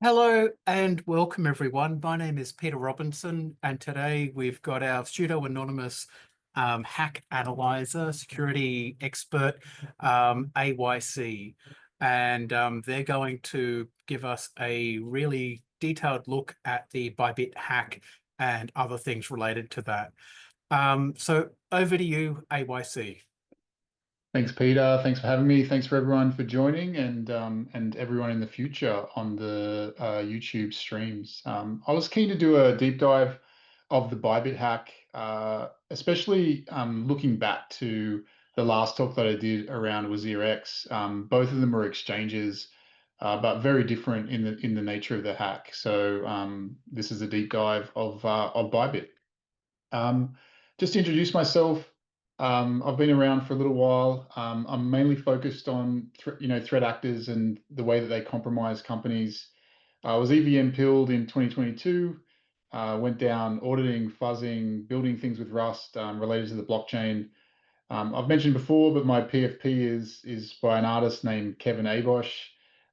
Hello and welcome everyone. My name is Peter Robinson, and today we've got our pseudo anonymous hack analyzer, security expert, AYC, and they're going to give us a really detailed look at the ByBit hack and other things related to that. So over to you, AYC. Thanks, Peter. Thanks for having me. Thanks for everyone for joining and everyone in the future on the YouTube streams. I was keen to do a deep dive of the ByBit hack, especially looking back to the last talk that I did around Wizir X. Both of them were exchanges, but very different in the nature of the hack. So this is a deep dive of ByBit. Just to introduce myself, I've been around for a little while. I'm mainly focused on threat actors and the way that they compromise companies. I was EVM pilled in 2022. Went down auditing, fuzzing, building things with Rust related to the blockchain. I've mentioned before, but my PFP is by an artist named Kevin Abosch.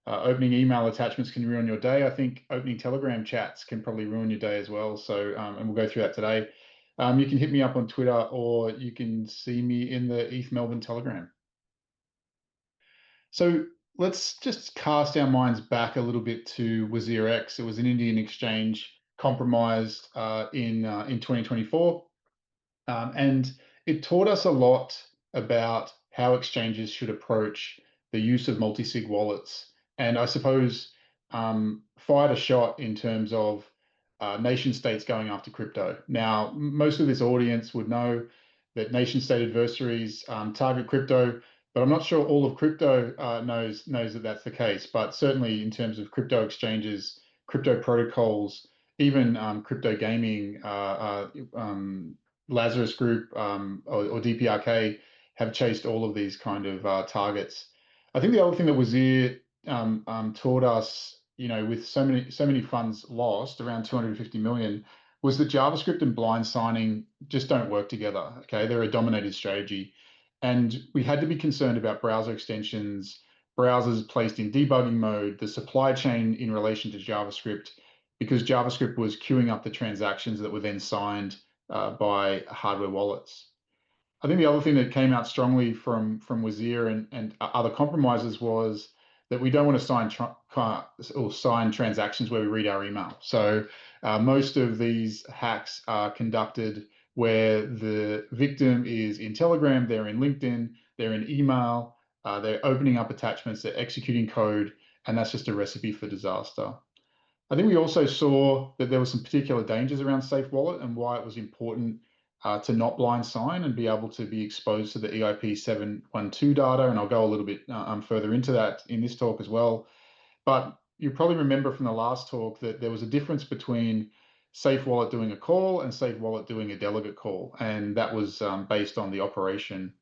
Opening email attachments can ruin your day. I think opening Telegram chats can probably ruin your day as well. So, and we'll go through that today. You can hit me up on Twitter, or you can see me in the ETH Melbourne Telegram. So let's just cast our minds back a little bit to Wizir X. It was an Indian exchange compromised in 2024. And it taught us a lot about how exchanges should approach the use of multi-sig wallets. And I suppose fired a shot in terms of nation states going after crypto. Now, most of this audience would know that nation state adversaries target crypto, but I'm not sure all of crypto knows that that's the case. But certainly in terms of crypto exchanges, crypto protocols, even crypto gaming, Lazarus Group or DPRK have chased all of these kind of targets. I think the other thing that Wizir taught us, with so many funds lost, around 250 million, was that JavaScript and blind signing just don't work together. Okay, they're a dominated strategy, and we had to be concerned about browser extensions, browsers placed in debugging mode, the supply chain in relation to JavaScript, because JavaScript was queuing up the transactions that were then signed by hardware wallets. I think the other thing that came out strongly from Wizir and other compromises was that we don't want to sign transactions where we read our email. So most of these hacks are conducted where the victim is in Telegram, they're in LinkedIn, they're in email, they're opening up attachments, they're executing code, and that's just a recipe for disaster. I think we also saw that there were some particular dangers around Safe Wallet and why it was important to not blind sign and be able to be exposed to the EIP 712 data. And I'll go a little bit further into that in this talk as well. But you probably remember from the last talk that there was a difference between Safe Wallet doing a call and Safe Wallet doing a delegate call. And that was based on the operation.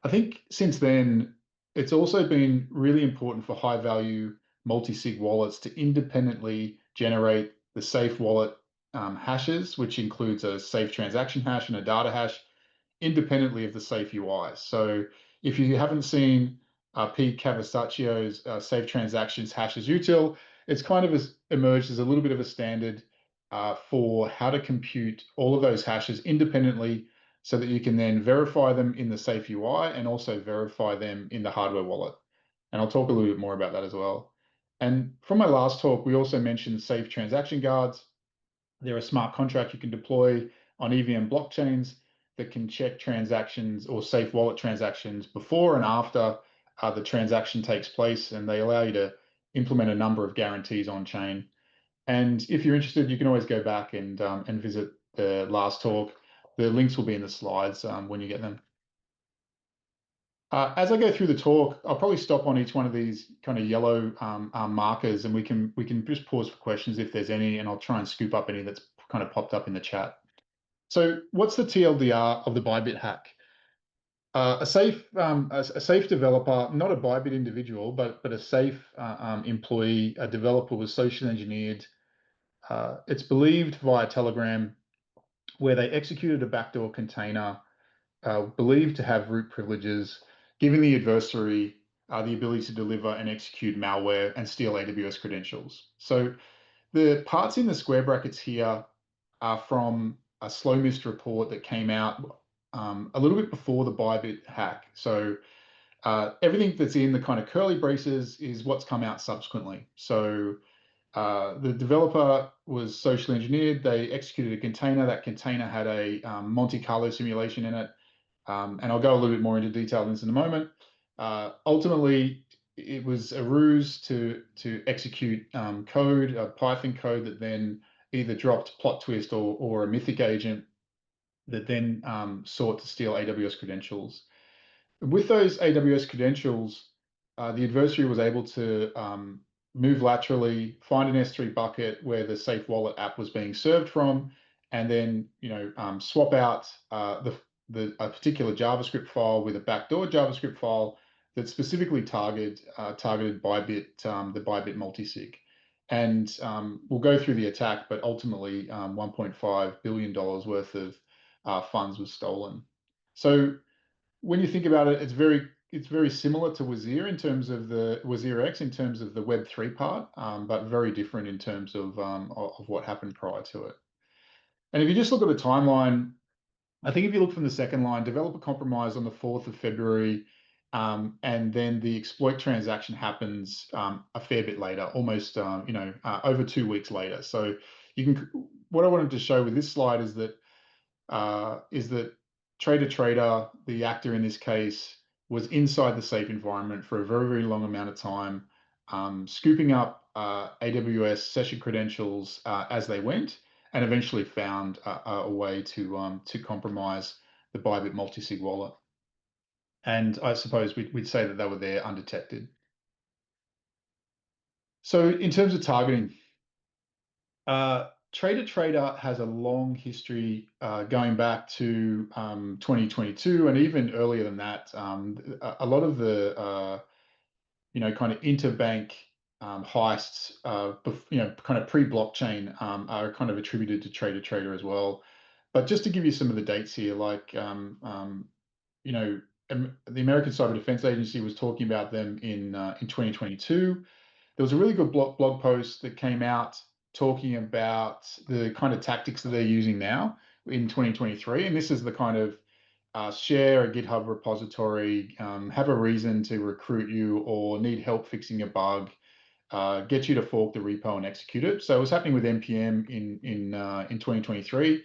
I think since then, it's also been really important for high value multi-sig wallets to independently generate the safe wallet hashes, which includes a safe transaction hash and a data hash, independently of the safe UI. So if you haven't seen Pete Cavastaccio's safe transactions hashes util, it's kind of emerged as a little bit of a standard for how to compute all of those hashes independently so that you can then verify them in the safe UI and also verify them in the hardware wallet. And I'll talk a little bit more about that as well. And from my last talk, we also mentioned safe transaction guards. They're a smart contract you can deploy on EVM blockchains that can check transactions or safe wallet transactions before and after the transaction takes place, and they allow you to implement a number of guarantees on chain. And if you're interested, you can always go back and visit the last talk. The links will be in the slides when you get them. As I go through the talk, I'll probably stop on each one of these kind of yellow markers, and we can just pause for questions if there's any, and I'll try and scoop up any that's kind of popped up in the chat. So, what's the TLDR of the ByBit hack? A safe developer, not a ByBit individual, but a safe employee, a developer was social engineered. It's believed via Telegram, where they executed a backdoor container believed to have root privileges, giving the adversary the ability to deliver and execute malware and steal AWS credentials. So the parts in the square brackets here are from a slow mist report that came out a little bit before the ByBit hack. So everything that's in the kind of curly braces is what's come out subsequently. So the developer was socially engineered. They executed a container. That container had a Monte Carlo simulation in it. And I'll go a little bit more into detail on this in a moment. Ultimately, it was a ruse to execute code, Python code that then either dropped plot twist or a Mythic agent that then sought to steal AWS credentials. With those AWS credentials, the adversary was able to move laterally, find an S3 bucket where the Safe Wallet app was being served from, and then swap out a particular JavaScript file with a backdoor JavaScript file that specifically targeted ByBit, the ByBit multisig. And we'll go through the attack, but ultimately $1.5 billion worth of funds was stolen. So when you think about it, it's very similar to Wizir in terms of the Wizir X in terms of the Web3 part, but very different in terms of what happened prior to it. And if you just look at the timeline, I think if you look from the second line, developer compromise on the 4th of February, and then the exploit transaction happens a fair bit later, almost over 2 weeks later. So you can. What I wanted to show with this slide is that trader, the actor in this case, was inside the safe environment for a very, very long amount of time, scooping up AWS session credentials as they went, and eventually found a way to compromise the ByBit multisig wallet. And I suppose we'd say that they were there undetected. So in terms of targeting, Trader has a long history going back to 2022 and even earlier than that. A lot of the kind of interbank heists, kind of pre-blockchain are kind of attributed to Trader as well. But just to give you some of the dates here, like the American Cyber Defense Agency was talking about them in 2022. There was a really good blog post that came out talking about the kind of tactics that they're using now in 2023. And this is the kind of share a GitHub repository, have a reason to recruit you or need help fixing a bug, get you to fork the repo and execute it. So it was happening with NPM in 2023.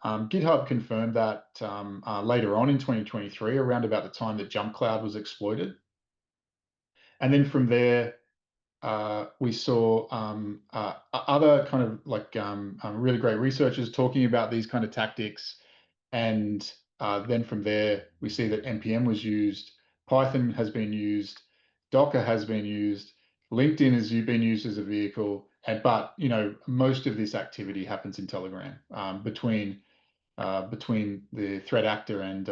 GitHub confirmed that later on in 2023, around about the time that Jump Cloud was exploited. And then from there, we saw other kind of like really great researchers talking about these kind of tactics. And then from there, we see that NPM was used, Python has been used, Docker has been used, LinkedIn has been used as a vehicle. But most of this activity happens in Telegram between the threat actor and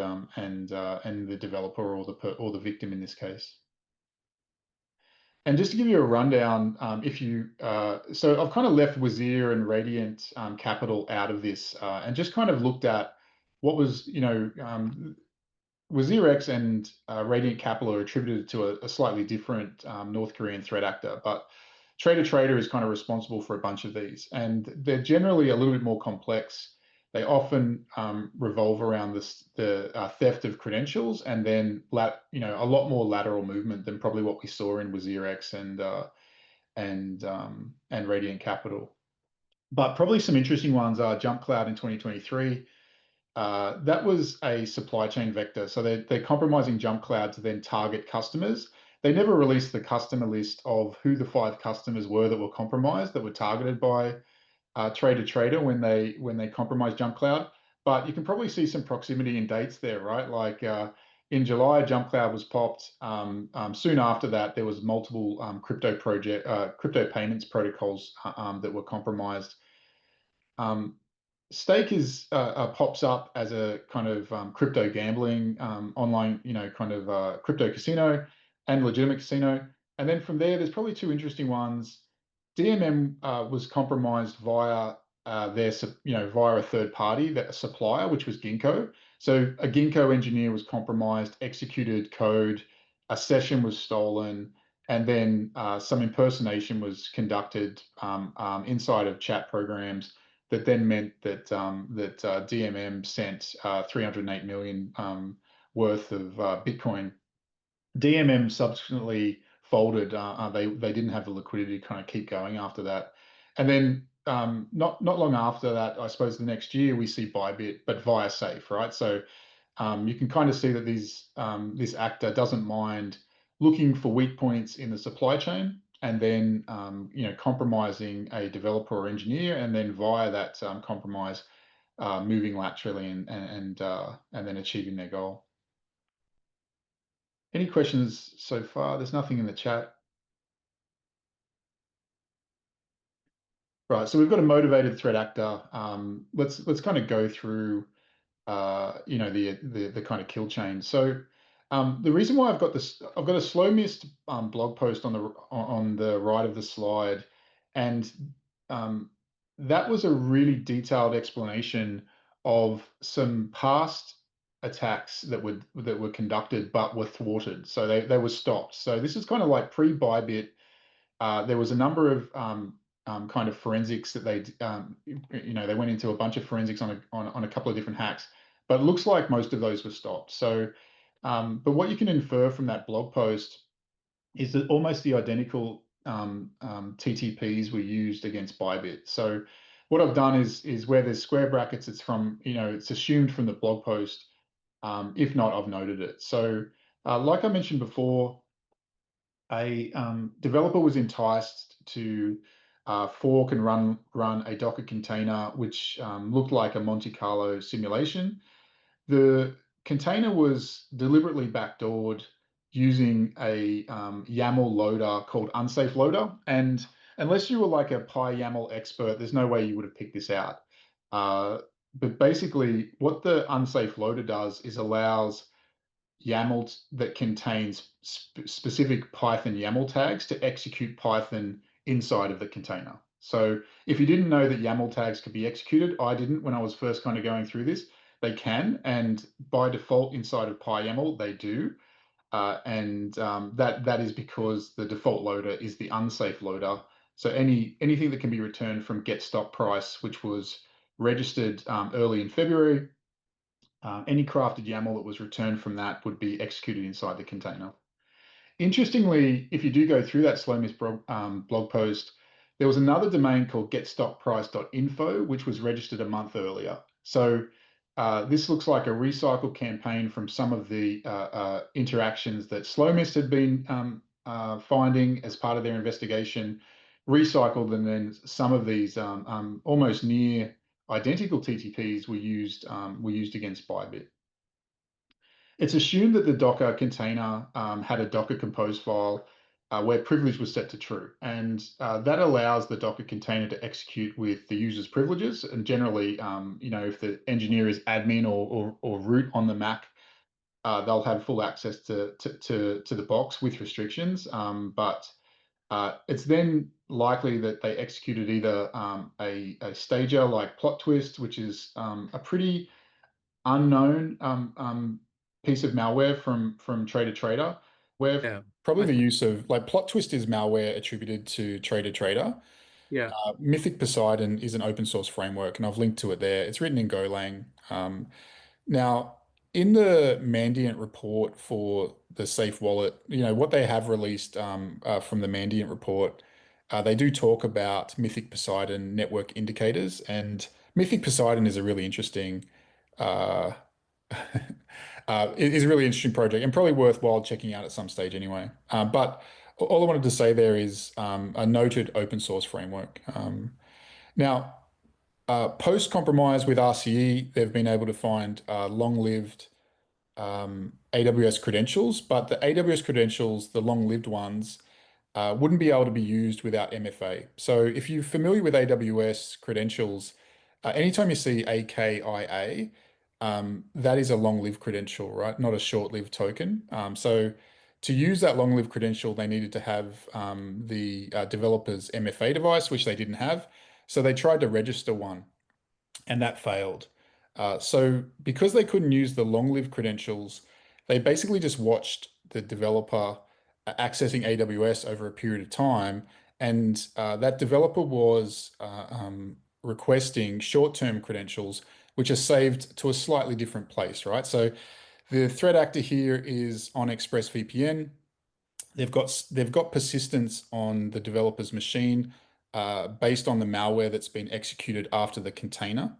the developer or the victim in this case. And just to give you a rundown, so I've kind of left Wizir and Radiant Capital out of this and just kind of looked at what was, Wizir X and Radiant Capital are attributed to a slightly different North Korean threat actor, but Trader is kind of responsible for a bunch of these, and they're generally a little bit more complex. They often revolve around the theft of credentials, and then a lot more lateral movement than probably what we saw in Wizir X and Radiant Capital. But probably some interesting ones are Jump Cloud in 2023. That was a supply chain vector. So they're compromising Jump Cloud to then target customers. They never released the customer list of who the 5 customers were that were compromised, that were targeted by Trader when they compromised Jump Cloud. But you can probably see some proximity in dates there, right? Like in July, Jump Cloud was popped. Soon after that, there was multiple crypto payments protocols that were compromised. Stake pops up as a kind of crypto gambling online, kind of crypto casino and legitimate casino. And then from there, there's probably 2 interesting ones. DMM was compromised via via a third party, a supplier, which was Ginkgo. So a Ginkgo engineer was compromised, executed code, a session was stolen, and then some impersonation was conducted inside of chat programs that then meant that DMM sent 308 million worth of Bitcoin. DMM subsequently folded. They didn't have the liquidity to kind of keep going after that. And then not long after that, I suppose the next year we see ByBit, but via Safe, right? So you can kind of see that this actor doesn't mind looking for weak points in the supply chain, and then compromising a developer or engineer, and then via that compromise, moving laterally and then achieving their goal. Any questions so far? There's nothing in the chat. Right, so we've got a motivated threat actor. Let's kind of go through the kind of kill chain. So the reason why I've got a slow mist blog post on the right of the slide, and that was a really detailed explanation of some past attacks that were conducted but were thwarted. So they were stopped. So this is kind of like pre-Bybit. There was a number of kind of forensics that they went into a bunch of forensics on a couple of different hacks, but it looks like most of those were stopped. So, but what you can infer from that blog post is that almost the identical TTPs were used against Bybit. So what I've done is where there's square brackets, it's from, it's assumed from the blog post. If not, I've noted it. So like I mentioned before, a developer was enticed to fork and run a Docker container, which looked like a Monte Carlo simulation. The container was deliberately backdoored using a YAML loader called unsafe loader. And unless you were like a PyYAML expert, there's no way you would have picked this out. But basically, what the unsafe loader does is allows YAML that contains specific Python YAML tags to execute Python inside of the container. So if you didn't know that YAML tags could be executed, I didn't when I was first kind of going through this. They can, and by default inside of PyYAML, they do. That is because the default loader is the unsafe loader. So anything that can be returned from get stop price, which was registered early in February, any crafted YAML that was returned from that would be executed inside the container. Interestingly, if you do go through that Slowmiss blog post, there was another domain called getstockprice.info, which was registered a month earlier. So this looks like a recycled campaign from some of the interactions that Slowmiss had been finding as part of their investigation, recycled, and then some of these almost near identical TTPs were used against ByBit. It's assumed that the Docker container had a Docker compose file where privilege was set to true, and that allows the Docker container to execute with the user's privileges. And generally, if the engineer is admin or root on the Mac, they'll have full access to the box with restrictions. But it's then likely that they executed either a stager like plot twist, which is a pretty unknown piece of malware from Trader Trader, where Yeah. probably the use of like plot twist is malware attributed to Trader Trader. Yeah. Mythic Poseidon is an open source framework, and I've linked to it there. It's written in Golang. Now, in the Mandiant report for the Safe Wallet, what they have released from the Mandiant report, they do talk about Mythic Poseidon network indicators, and Mythic Poseidon is a really interesting uh, it is a really interesting project and probably worthwhile checking out at some stage anyway. But all I wanted to say there is a noted open source framework. Now, post compromise with RCE, they've been able to find long-lived AWS credentials, but the AWS credentials, the long-lived ones, wouldn't be able to be used without MFA. So if you're familiar with AWS credentials, anytime you see AKIA, that is a long-lived credential, right? Not a short-lived token. So to use that long-lived credential, they needed to have the developer's MFA device, which they didn't have. So they tried to register one, and that failed. So because they couldn't use the long-lived credentials, they basically just watched the developer accessing AWS over a period of time, and that developer was requesting short-term credentials, which are saved to a slightly different place, right? So the threat actor here is on ExpressVPN. They've got persistence on the developer's machine based on the malware that's been executed after the container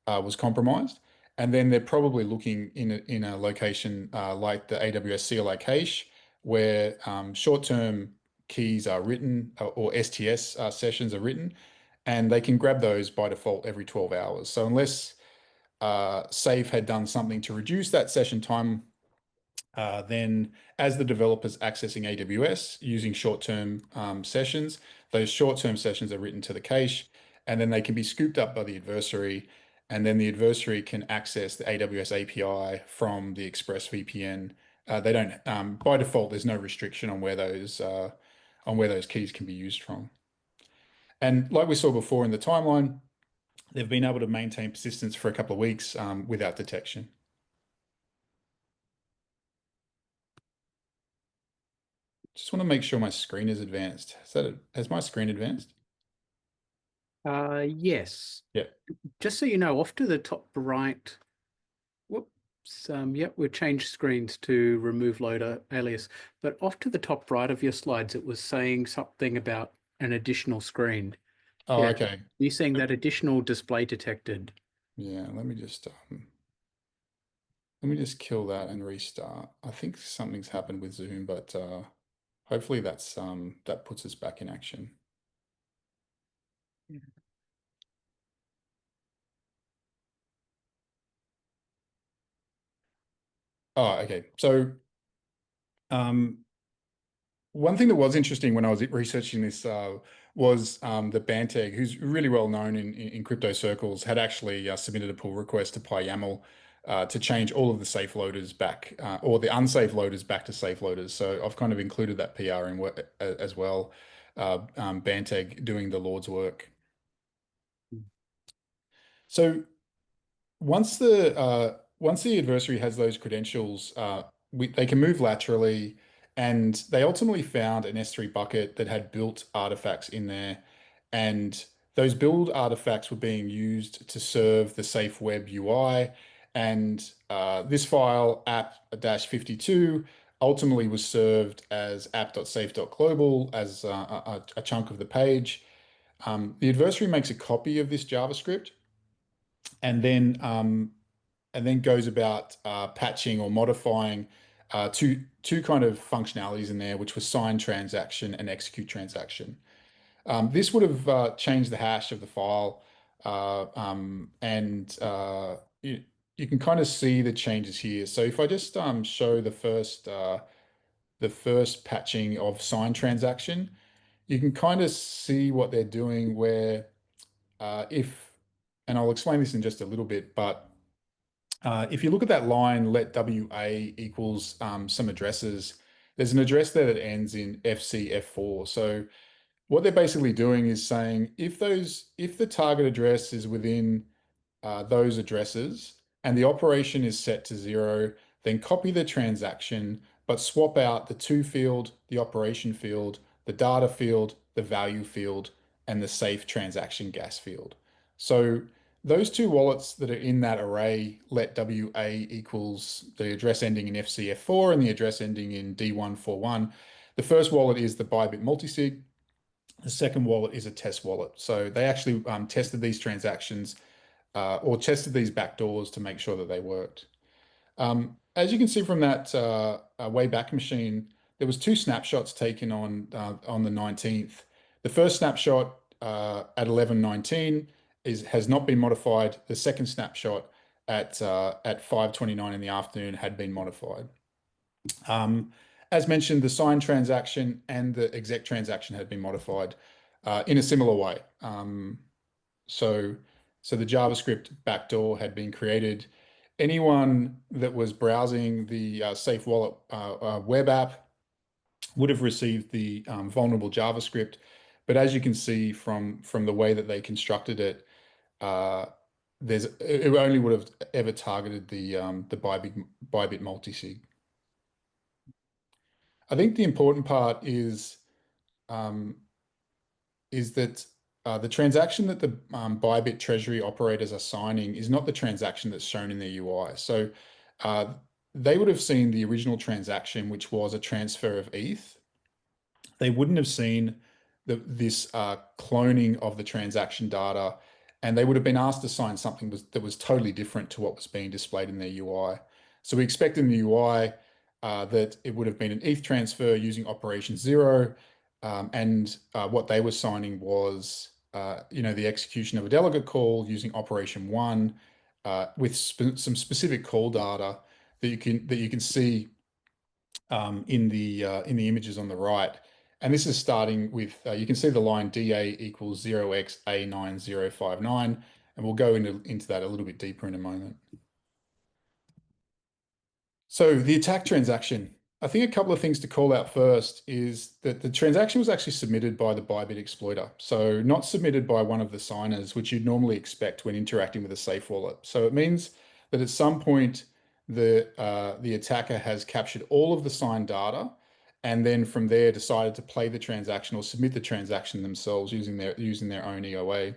was compromised. And then they're probably looking in a location like the AWS CLI cache where short-term keys are written or STS sessions are written, and they can grab those by default every 12 hours. So unless Safe had done something to reduce that session time, then as the developer's accessing AWS using short-term sessions, those short-term sessions are written to the cache, and then they can be scooped up by the adversary, and then the adversary can access the AWS API from the ExpressVPN. They don't, by default, there's no restriction on where those keys can be used from. And like we saw before in the timeline, they've been able to maintain persistence for a couple of weeks without detection. Just want to make sure my screen is advanced. Has my screen advanced? Yes. Yeah. Just so you know, off to the top right, whoops, yep, we've changed screens to remove loader alias, but off to the top right of your slides, it was saying something about an additional screen. Oh, Yeah. okay. You're saying that additional display detected. Yeah, let me just kill that and restart. I think something's happened with Zoom, but hopefully that puts us back in action. Yeah. Oh, okay. So one thing that was interesting when I was researching this was that Banteg, who's really well known in crypto circles, had actually submitted a pull request to PyYAML to change all of the safe loaders back, or the unsafe loaders back to safe loaders. So I've kind of included that PR in as well. Banteg doing the Lord's work. So once the adversary has those credentials, they can move laterally, and they ultimately found an S3 bucket that had built artifacts in there, and those build artifacts were being used to serve the safe web UI, and this file app-52 ultimately was served as app.safe.global as a chunk of the page. The adversary makes a copy of this JavaScript and then goes about patching or modifying two kind of functionalities in there, which was sign transaction and execute transaction. This would have changed the hash of the file, and you can kind of see the changes here. So if I just show the first patching of sign transaction, you can kind of see what they're doing where if, and I'll explain this in just a little bit, but if you look at that line, let WA equals some addresses, there's an address there that ends in FC4. So what they're basically doing is saying if the target address is within those addresses and the operation is set to 0, then copy the transaction, but swap out the to field, the operation field, the data field, the value field, and the safe transaction gas field. So those two wallets that are in that array, let WA equals the address ending in FCF4 and the address ending in D141. The first wallet is the ByBit multisig. The second wallet is a test wallet. So they actually tested these transactions or tested these backdoors to make sure that they worked. As you can see from that Wayback Machine, there was two snapshots taken on the 19th. The first snapshot at 11:19 has not been modified. The second snapshot at 5:29 in the afternoon had been modified. As mentioned, the sign transaction and the exec transaction had been modified in a similar way. So the JavaScript backdoor had been created. Anyone that was browsing the Safe Wallet web app would have received the vulnerable JavaScript. But as you can see from the way that they constructed it, it only would have ever targeted the Bybit multisig. I think the important part um, is that the transaction that the ByBit Treasury operators are signing is not the transaction that's shown in their UI. So they would have seen the original transaction, which was a transfer of ETH. They wouldn't have seen this cloning of the transaction data, and they would have been asked to sign something that was totally different to what was being displayed in their UI. So we expect in the UI that it would have been an ETH transfer using operation 0, and what they were signing was the execution of a delegate call using operation 1 with some specific call data that you can see in the images on the right. And this is starting with, you can see the line DA equals 0xA9059, and we'll go into that a little bit deeper in a moment. So the attack transaction, I think a couple of things to call out first is that the transaction was actually submitted by the ByBit exploiter. So not submitted by one of the signers, which you'd normally expect when interacting with a safe wallet. So it means that at some point the attacker has captured all of the signed data and then from there decided to play the transaction or submit the transaction themselves using their own EOA.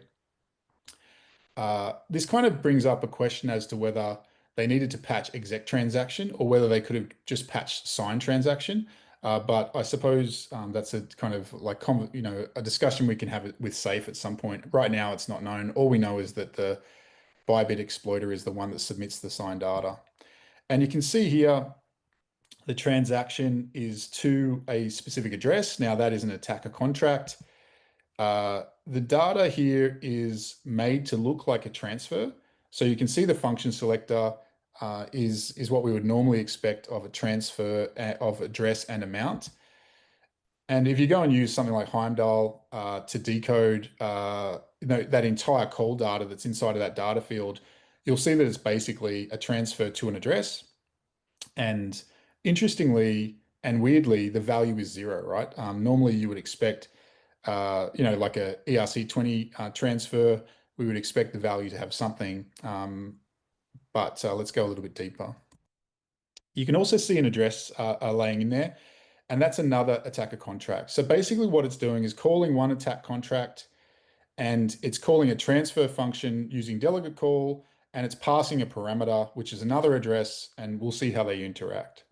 This kind of brings up a question as to whether they needed to patch exec transaction or whether they could have just patched sign transaction. But I suppose that's a kind of like a discussion we can have with Safe at some point. Right now, it's not known. All we know is that the ByBit exploiter is the one that submits the signed data. And you can see here the transaction is to a specific address. Now that is an attacker contract. The data here is made to look like a transfer. So you can see the function selector is what we would normally expect of a transfer of address and amount. And if you go and use something like Heimdall to decode that entire call data that's inside of that data field, you'll see that it's basically a transfer to an address. And interestingly and weirdly, the value is 0, right? Normally you would expect like a ERC20 transfer, we would expect the value to have something, but let's go a little bit deeper. You can also see an address laying in there, and that's another attacker contract. So basically what it's doing is calling one attack contract, and it's calling a transfer function using delegate call, and it's passing a parameter, which is another address, and we'll see how they interact.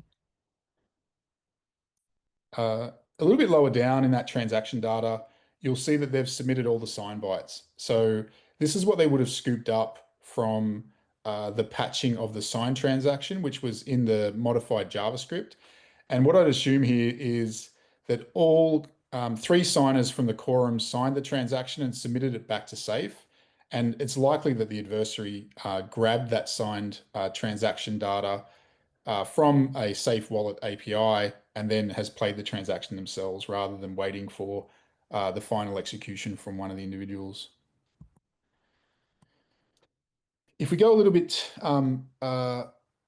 A little bit lower down in that transaction data, you'll see that they've submitted all the sign bytes. So this is what they would have scooped up from the patching of the sign transaction, which was in the modified JavaScript. And what I'd assume here is that all 3 signers from the quorum signed the transaction and submitted it back to Safe. And it's likely that the adversary grabbed that signed transaction data from a Safe Wallet API and then has played the transaction themselves rather than waiting for the final execution from one of the individuals. If we go a little bit,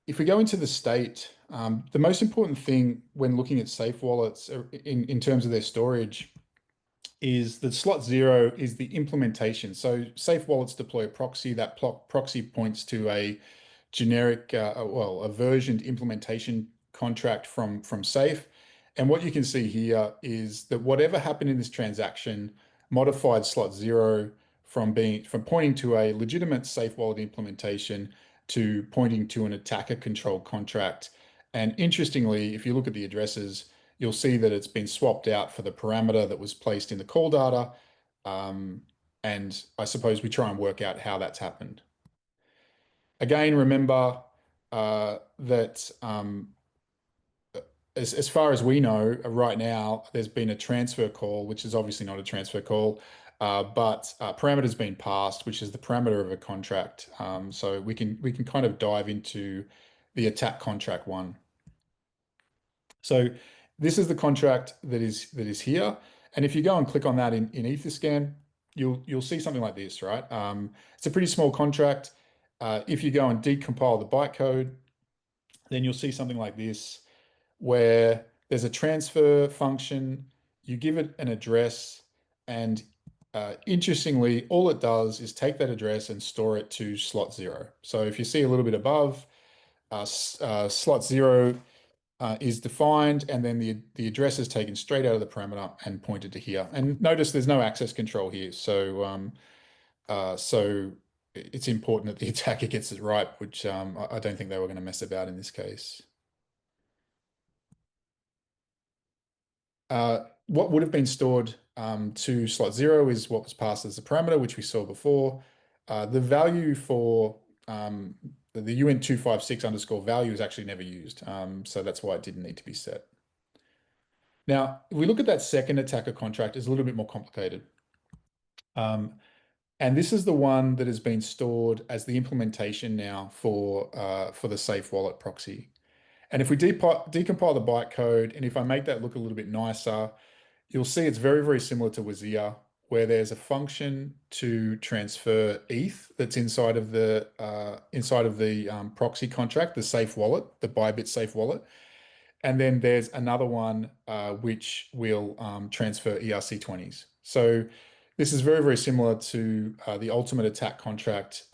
if we go into the state, the most important thing when looking at safe wallets in terms of their storage is that slot 0 is the implementation. So safe wallets deploy a proxy. That proxy points to a generic, a versioned implementation contract from Safe. And what you can see here is that whatever happened in this transaction modified slot 0 from pointing to a legitimate safe wallet implementation to pointing to an attacker controlled contract. And interestingly, if you look at the addresses, you'll see that it's been swapped out for the parameter that was placed in the call data. And I suppose we try and work out how that's happened. Again, remember that as far as we know, right now, there's been a transfer call, which is obviously not a transfer call, but parameter's been passed, which is the parameter of a contract. So we can kind of dive into the attack contract 1. So this is the contract that is here, and if you go and click on that in Etherscan, you'll see something like this, right? It's a pretty small contract. If you go and decompile the bytecode, then you'll see something like this, where there's a transfer function, you give it an address, and interestingly, all it does is take that address and store it to slot 0. So if you see a little bit above, slot 0 is defined, and then the address is taken straight out of the parameter and pointed to here. And notice there's no access control here, so it's important that the attacker gets it right, which I don't think they were going to mess about in this case. What would have been stored to slot 0 is what was passed as the parameter, which we saw before. The value for the UN256 underscore value is actually never used, so that's why it didn't need to be set. Now, if we look at that second attacker contract, it's a little bit more complicated. And this is the one that has been stored as the implementation now for the safe wallet proxy. And if we decompile the bytecode, and if I make that look a little bit nicer, you'll see it's very, very similar to Wizir, where there's a function to transfer ETH that's inside of the proxy contract, the safe wallet, the ByBit safe wallet. And then there's another one which will transfer ERC20s. So this is very, very similar to the ultimate attack contract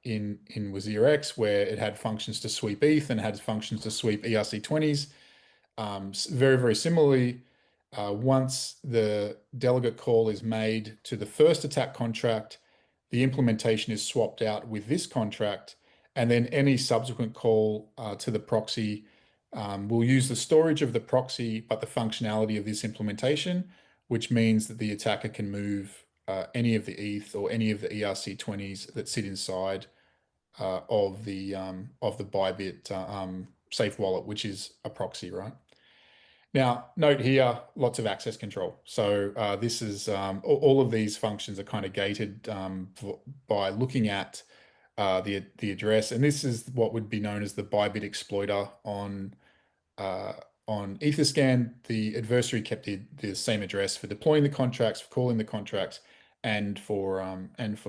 in Wizir X, where it had functions to sweep ETH and had functions to sweep ERC20s. Very, very similarly, once the delegate call is made to the first attack contract, the implementation is swapped out with this contract, and then any subsequent call to the proxy will use the storage of the proxy, but the functionality of this implementation, which means that the attacker can move any of the ETH or any of the ERC20s that sit inside of the ByBit safe wallet, which is a proxy, right? Now, note here, lots of access control. So this is all of these functions are kind of gated by looking at the address, and this is what would be known as the ByBit exploiter on Etherscan. The adversary kept the same address for deploying the contracts, for calling the contracts, and for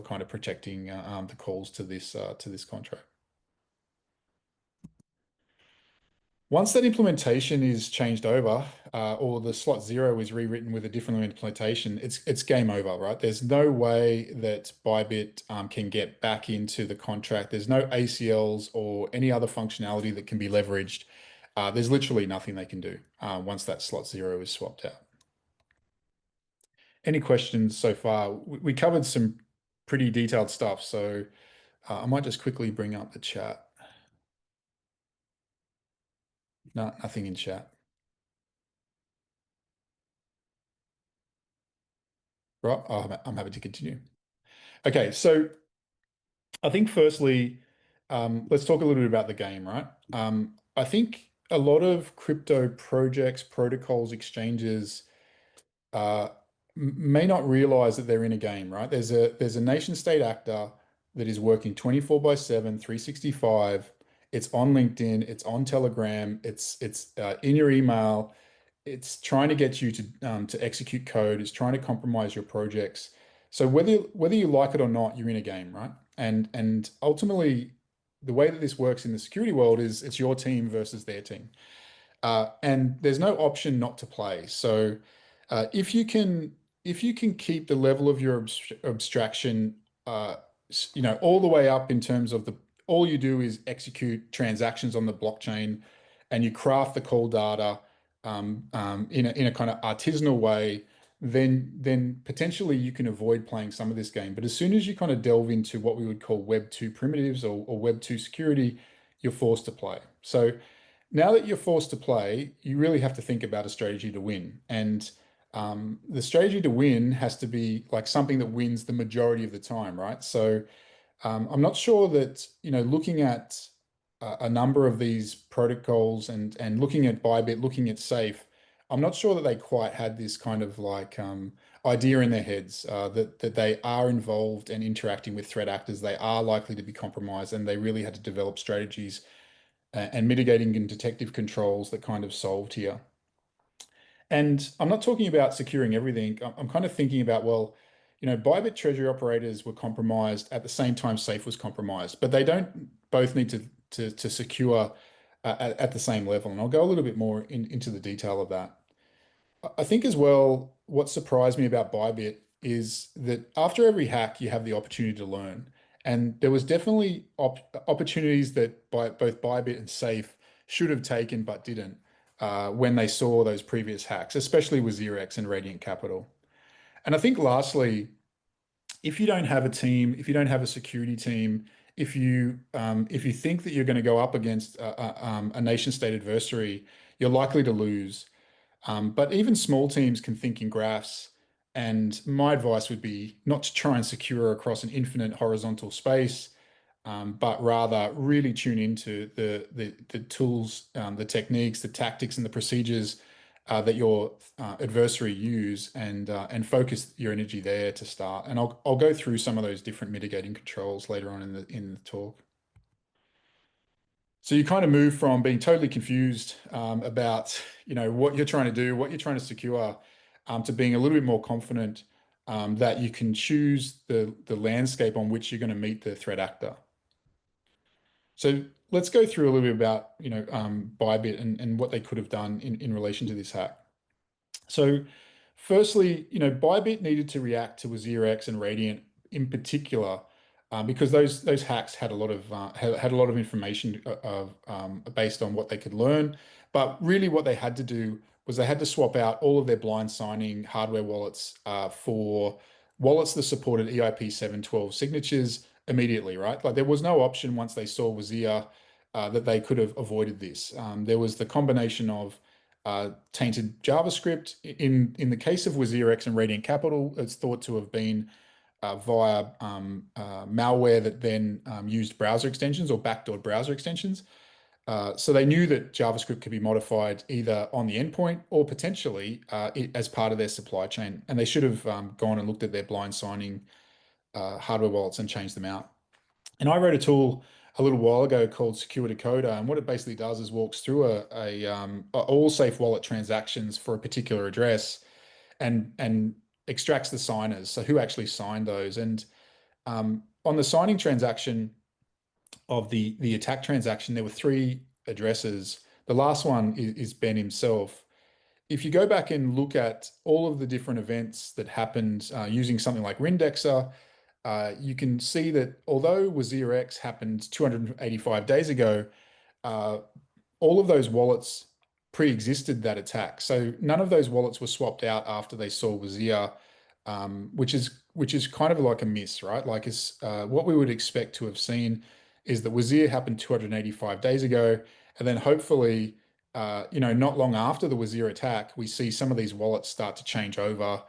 kind of protecting the calls to this contract. Once that implementation is changed over, or the slot 0 is rewritten with a different implementation, it's game over, right? There's no way that ByBit can get back into the contract. There's no ACLs or any other functionality that can be leveraged. There's literally nothing they can do once that slot 0 is swapped out. Any questions so far? We covered some pretty detailed stuff, so I might just quickly bring up the chat. No, nothing in chat. Right, I'm happy to continue. Okay, so I think firstly, let's talk a little bit about the game, right? I think a lot of crypto projects, protocols, exchanges may not realize that they're in a game, right? There's a nation state actor that is working 24/7, 365. It's on LinkedIn, it's on Telegram, it's in your email. It's trying to get you to execute code. It's trying to compromise your projects. So whether you like it or not, you're in a game, right? And ultimately, the way that this works in the security world is it's your team versus their team. And there's no option not to play. So if you can keep the level of your abstraction, all the way up in terms of all you do is execute transactions on the blockchain, and you craft the call data in a kind of artisanal way, then potentially you can avoid playing some of this game. But as soon as you kind of delve into what we would call Web 2 primitives or Web 2 security, you're forced to play. So now that you're forced to play, you really have to think about a strategy to win. And the strategy to win has to be like something that wins the majority of the time, right? So I'm not sure that, looking at a number of these protocols and looking at ByBit, looking at Safe, I'm not sure that they quite had this kind of like idea in their heads that they are involved and interacting with threat actors. They are likely to be compromised, and they really had to develop strategies and mitigating and detective controls that kind of solved here. And I'm not talking about securing everything. I'm kind of thinking about, well, ByBit treasury operators were compromised at the same time Safe was compromised, but they don't both need to secure at the same level. And I'll go a little bit more into the detail of that. I think as well, what surprised me about ByBit is that after every hack, you have the opportunity to learn. And there was definitely opportunities that both ByBit and Safe should have taken but didn't. when they saw those previous hacks, especially with Xerex and Radiant Capital. And I think lastly, if you don't have a team, if you don't have a security team, if you think that you're going to go up against a nation state adversary, you're likely to lose. But even small teams can think in graphs. And my advice would be not to try and secure across an infinite horizontal space, but rather really tune into the tools, the techniques, the tactics, and the procedures that your adversary use, and focus your energy there to start. And I'll go through some of those different mitigating controls later on in the talk. So you kind of move from being totally confused about what you're trying to do, what you're trying to secure, to being a little bit more confident that you can choose the landscape on which you're going to meet the threat actor. So let's go through a little bit about ByBit and what they could have done in relation to this hack. So firstly, ByBit needed to react to WazirX and Radiant in particular, because those hacks had a lot of had a lot of information based on what they could learn. But really, what they had to do was they had to swap out all of their blind signing hardware wallets for wallets that supported EIP 712 signatures immediately, right? Like there was no option once they saw Wizir that they could have avoided this. There was the combination of tainted JavaScript. In the case of WazirX and Radiant Capital, it's thought to have been via malware that then used browser extensions or backdoored browser extensions. So they knew that JavaScript could be modified either on the endpoint or potentially as part of their supply chain. And they should have gone and looked at their blind signing hardware wallets and changed them out. And I wrote a tool a little while ago called Secure Decoder, and what it basically does is walks through all safe wallet transactions for a particular address, and extracts the signers, so who actually signed those. And on the signing transaction of the attack transaction, there were three addresses. The last one is Ben himself. If you go back and look at all of the different events that happened using something like Rindexer, you can see that although WazirX happened 285 days ago, uh, all of those wallets pre-existed that attack. So none of those wallets were swapped out after they saw Wazir, which is kind of like a miss, right? Like it's what we would expect to have seen is that Wazir happened 285 days ago, and then hopefully, not long after the Wazir attack, we see some of these wallets start to change over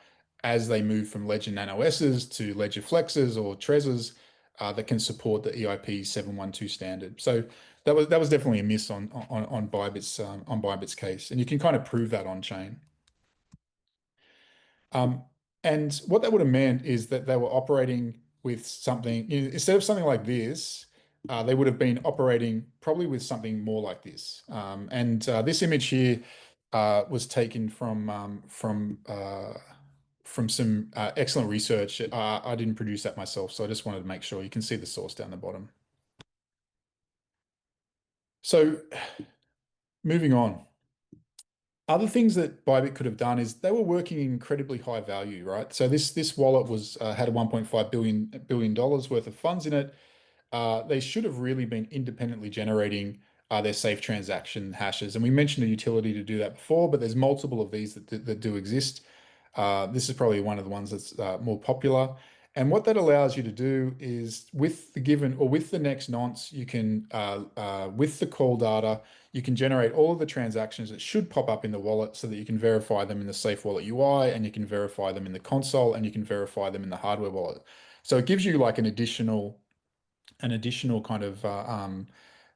as they move from Ledger Nano S's to Ledger Flexes or Trezors that can support the EIP 712 standard. So that was definitely a miss on ByBit's case, and you can kind of prove that on chain. And what that would have meant is that they were operating with something instead of something like this. They would have been operating probably with something more like this. And this image here was taken from some excellent research. I didn't produce that myself, so I just wanted to make sure you can see the source down the bottom. So moving on. Other things that ByBit could have done is they were working incredibly high value, right? So this wallet was had a 1.5 billion dollars worth of funds in it. They should have really been independently generating their safe transaction hashes. And we mentioned a utility to do that before, but there's multiple of these that do exist. This is probably one of the ones that's more popular. And what that allows you to do is with the given or with the next nonce, you can, with the call data, you can generate all of the transactions that should pop up in the wallet so that you can verify them in the Safe Wallet UI, and you can verify them in the console, and you can verify them in the hardware wallet. So it gives you like an additional kind of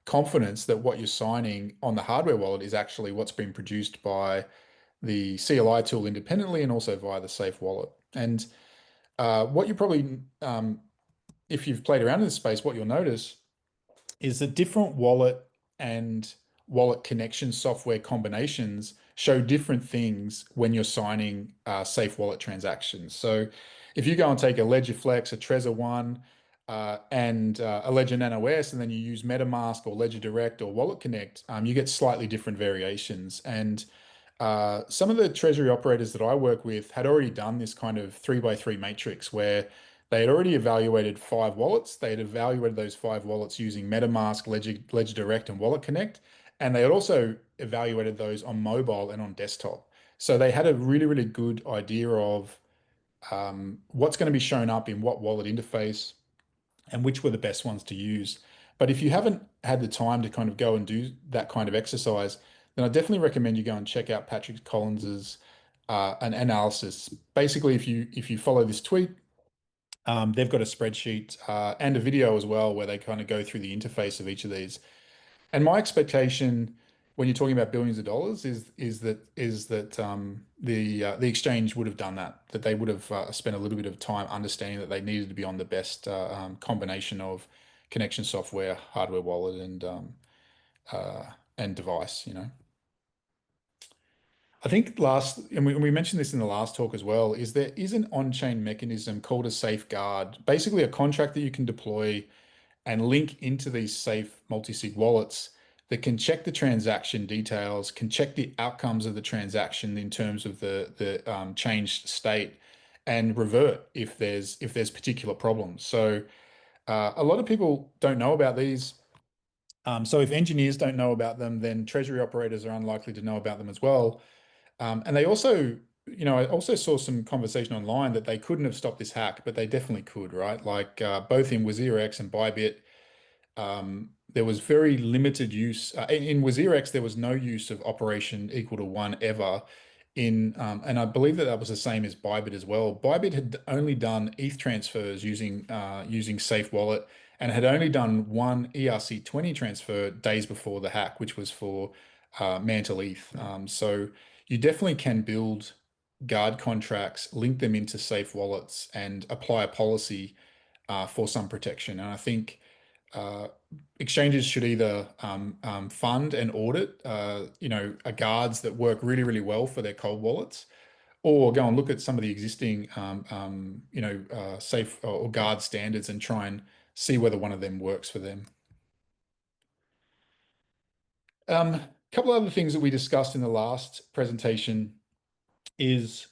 confidence that what you're signing on the hardware wallet is actually what's been produced by the CLI tool independently and also via the Safe Wallet. And what you probably, if you've played around in this space, what you'll notice is that different wallet and wallet connection software combinations show different things when you're signing safe wallet transactions. So if you go and take a Ledger Flex, a Trezor One, and a Ledger Nano S, and then you use MetaMask or Ledger Direct or Wallet Connect, you get slightly different variations. And some of the treasury operators that I work with had already done this kind of 3x3 matrix where they had already evaluated 5 wallets. They had evaluated those 5 wallets using MetaMask, Ledger Direct, and Wallet Connect. And they had also evaluated those on mobile and on desktop. So they had a really, really good idea of what's going to be shown up in what wallet interface and which were the best ones to use. But if you haven't had the time to kind of go and do that kind of exercise, then I definitely recommend you go and check out Patrick Collins's an analysis. Basically, if you follow this tweet, they've got a spreadsheet and a video as well where they kind of go through the interface of each of these. And my expectation when you're talking about billions of dollars is that the exchange would have done that they would have spent a little bit of time understanding that they needed to be on the best combination of connection software, hardware wallet, and device, you know. I think and we mentioned this in the last talk as well, is there is an on-chain mechanism called a safeguard, basically a contract that you can deploy and link into these safe multi-sig wallets that can check the transaction details, can check the outcomes of the transaction in terms of the changed state, and revert if there's particular problems. So a lot of people don't know about these. So if engineers don't know about them, then treasury operators are unlikely to know about them as well. And they also, I also saw some conversation online that they couldn't have stopped this hack, but they definitely could, right? Like both in WizirX and ByBit, there was very limited use. In WizirX, there was no use of operation equal to one ever. And I believe that was the same as ByBit as well. ByBit had only done ETH transfers using Safe Wallet and had only done one ERC20 transfer days before the hack, which was for Mantle ETH. So you definitely can build guard contracts, link them into safe wallets, and apply a policy for some protection. And I think exchanges should either fund and audit, guards that work really, really well for their cold wallets, or go and look at some of the existing, safe or guard standards and try and see whether one of them works for them. A couple of other things that we discussed in the last presentation is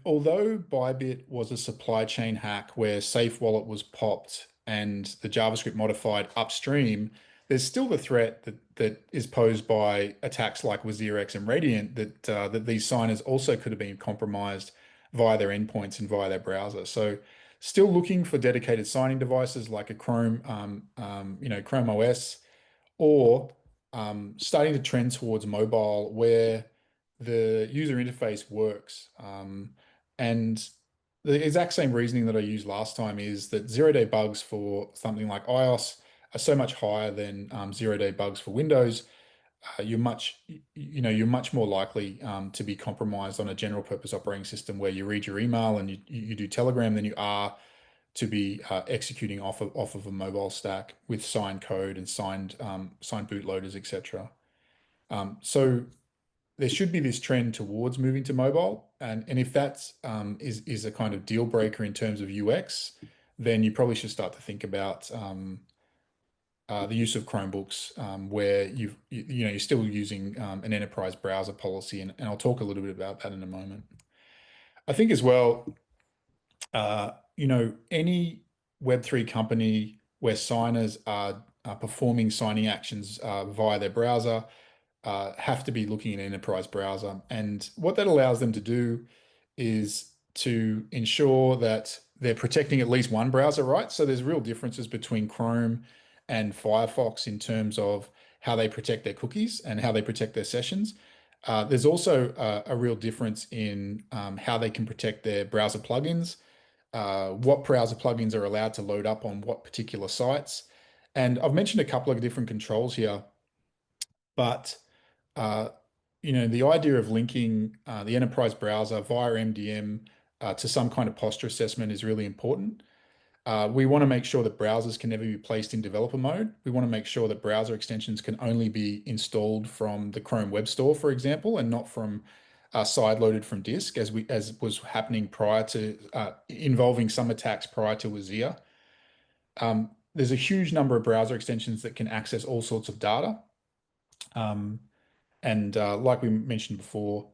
although Bybit was a supply chain hack where Safe Wallet was popped and the JavaScript modified upstream, there's still the threat that is posed by attacks like WizirX and Radiant that these signers also could have been compromised via their endpoints and via their browser. So still looking for dedicated signing devices like a Chrome OS, or starting to trend towards mobile where the user interface works. And the exact same reasoning that I used last time is that zero-day bugs for something like iOS are so much higher than zero-day bugs for Windows. You're much more likely to be compromised on a general purpose operating system where you read your email and you do Telegram than you are to be executing off of a mobile stack with signed code and signed bootloaders, etc. So there should be this trend towards moving to mobile, and if that's is a kind of deal breaker in terms of UX, then you probably should start to think about the use of Chromebooks, where you're still using an enterprise browser policy, and I'll talk a little bit about that in a moment. I think as well, any Web3 company where signers are performing signing actions via their browser have to be looking at an enterprise browser. And what that allows them to do is to ensure that they're protecting at least one browser, right? So there's real differences between Chrome and Firefox in terms of how they protect their cookies and how they protect their sessions. There's also a real difference in how they can protect their browser plugins, what browser plugins are allowed to load up on what particular sites. And I've mentioned a couple of different controls here, but the idea of linking the enterprise browser via MDM to some kind of posture assessment is really important. We want to make sure that browsers can never be placed in developer mode. We want to make sure that browser extensions can only be installed from the Chrome Web Store, for example, and not from side-loaded from disk, as was happening prior to involving some attacks prior to Wizir. There's a huge number of browser extensions that can access all sorts of data. And like we mentioned before,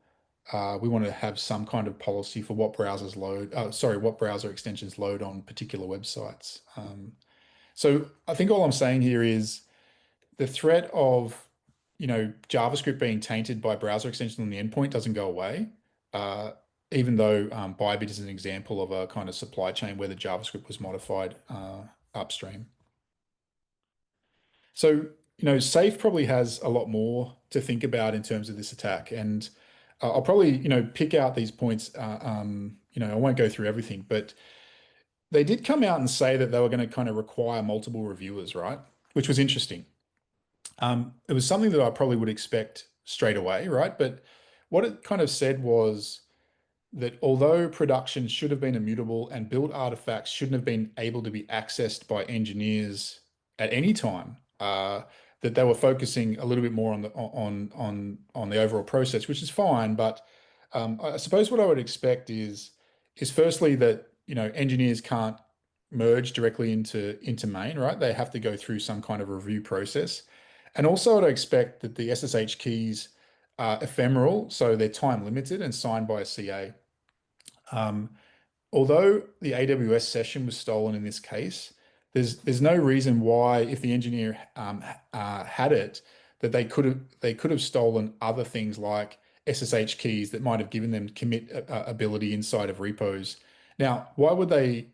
we want to have some kind of policy for what browsers what browser extensions load on particular websites. So I think all I'm saying here is the threat of JavaScript being tainted by browser extensions on the endpoint doesn't go away, even though ByBit is an example of a kind of supply chain where the JavaScript was modified upstream. So, Safe probably has a lot more to think about in terms of this attack. And I'll probably, pick out these points. I won't go through everything, but they did come out and say that they were going to kind of require multiple reviewers, right? Which was interesting. It was something that I probably would expect straight away, right? But what it kind of said was that although production should have been immutable and build artifacts shouldn't have been able to be accessed by engineers at any time, that they were focusing a little bit more on the overall process, which is fine. But I suppose what I would expect is firstly that engineers can't merge directly into main, right? They have to go through some kind of review process. And also I'd expect that the SSH keys are ephemeral, so they're time limited and signed by a CA. Although the AWS session was stolen in this case, there's no reason why, if the engineer had it, that they could have stolen other things like SSH keys that might have given them commit ability inside of repos. Now, why would they?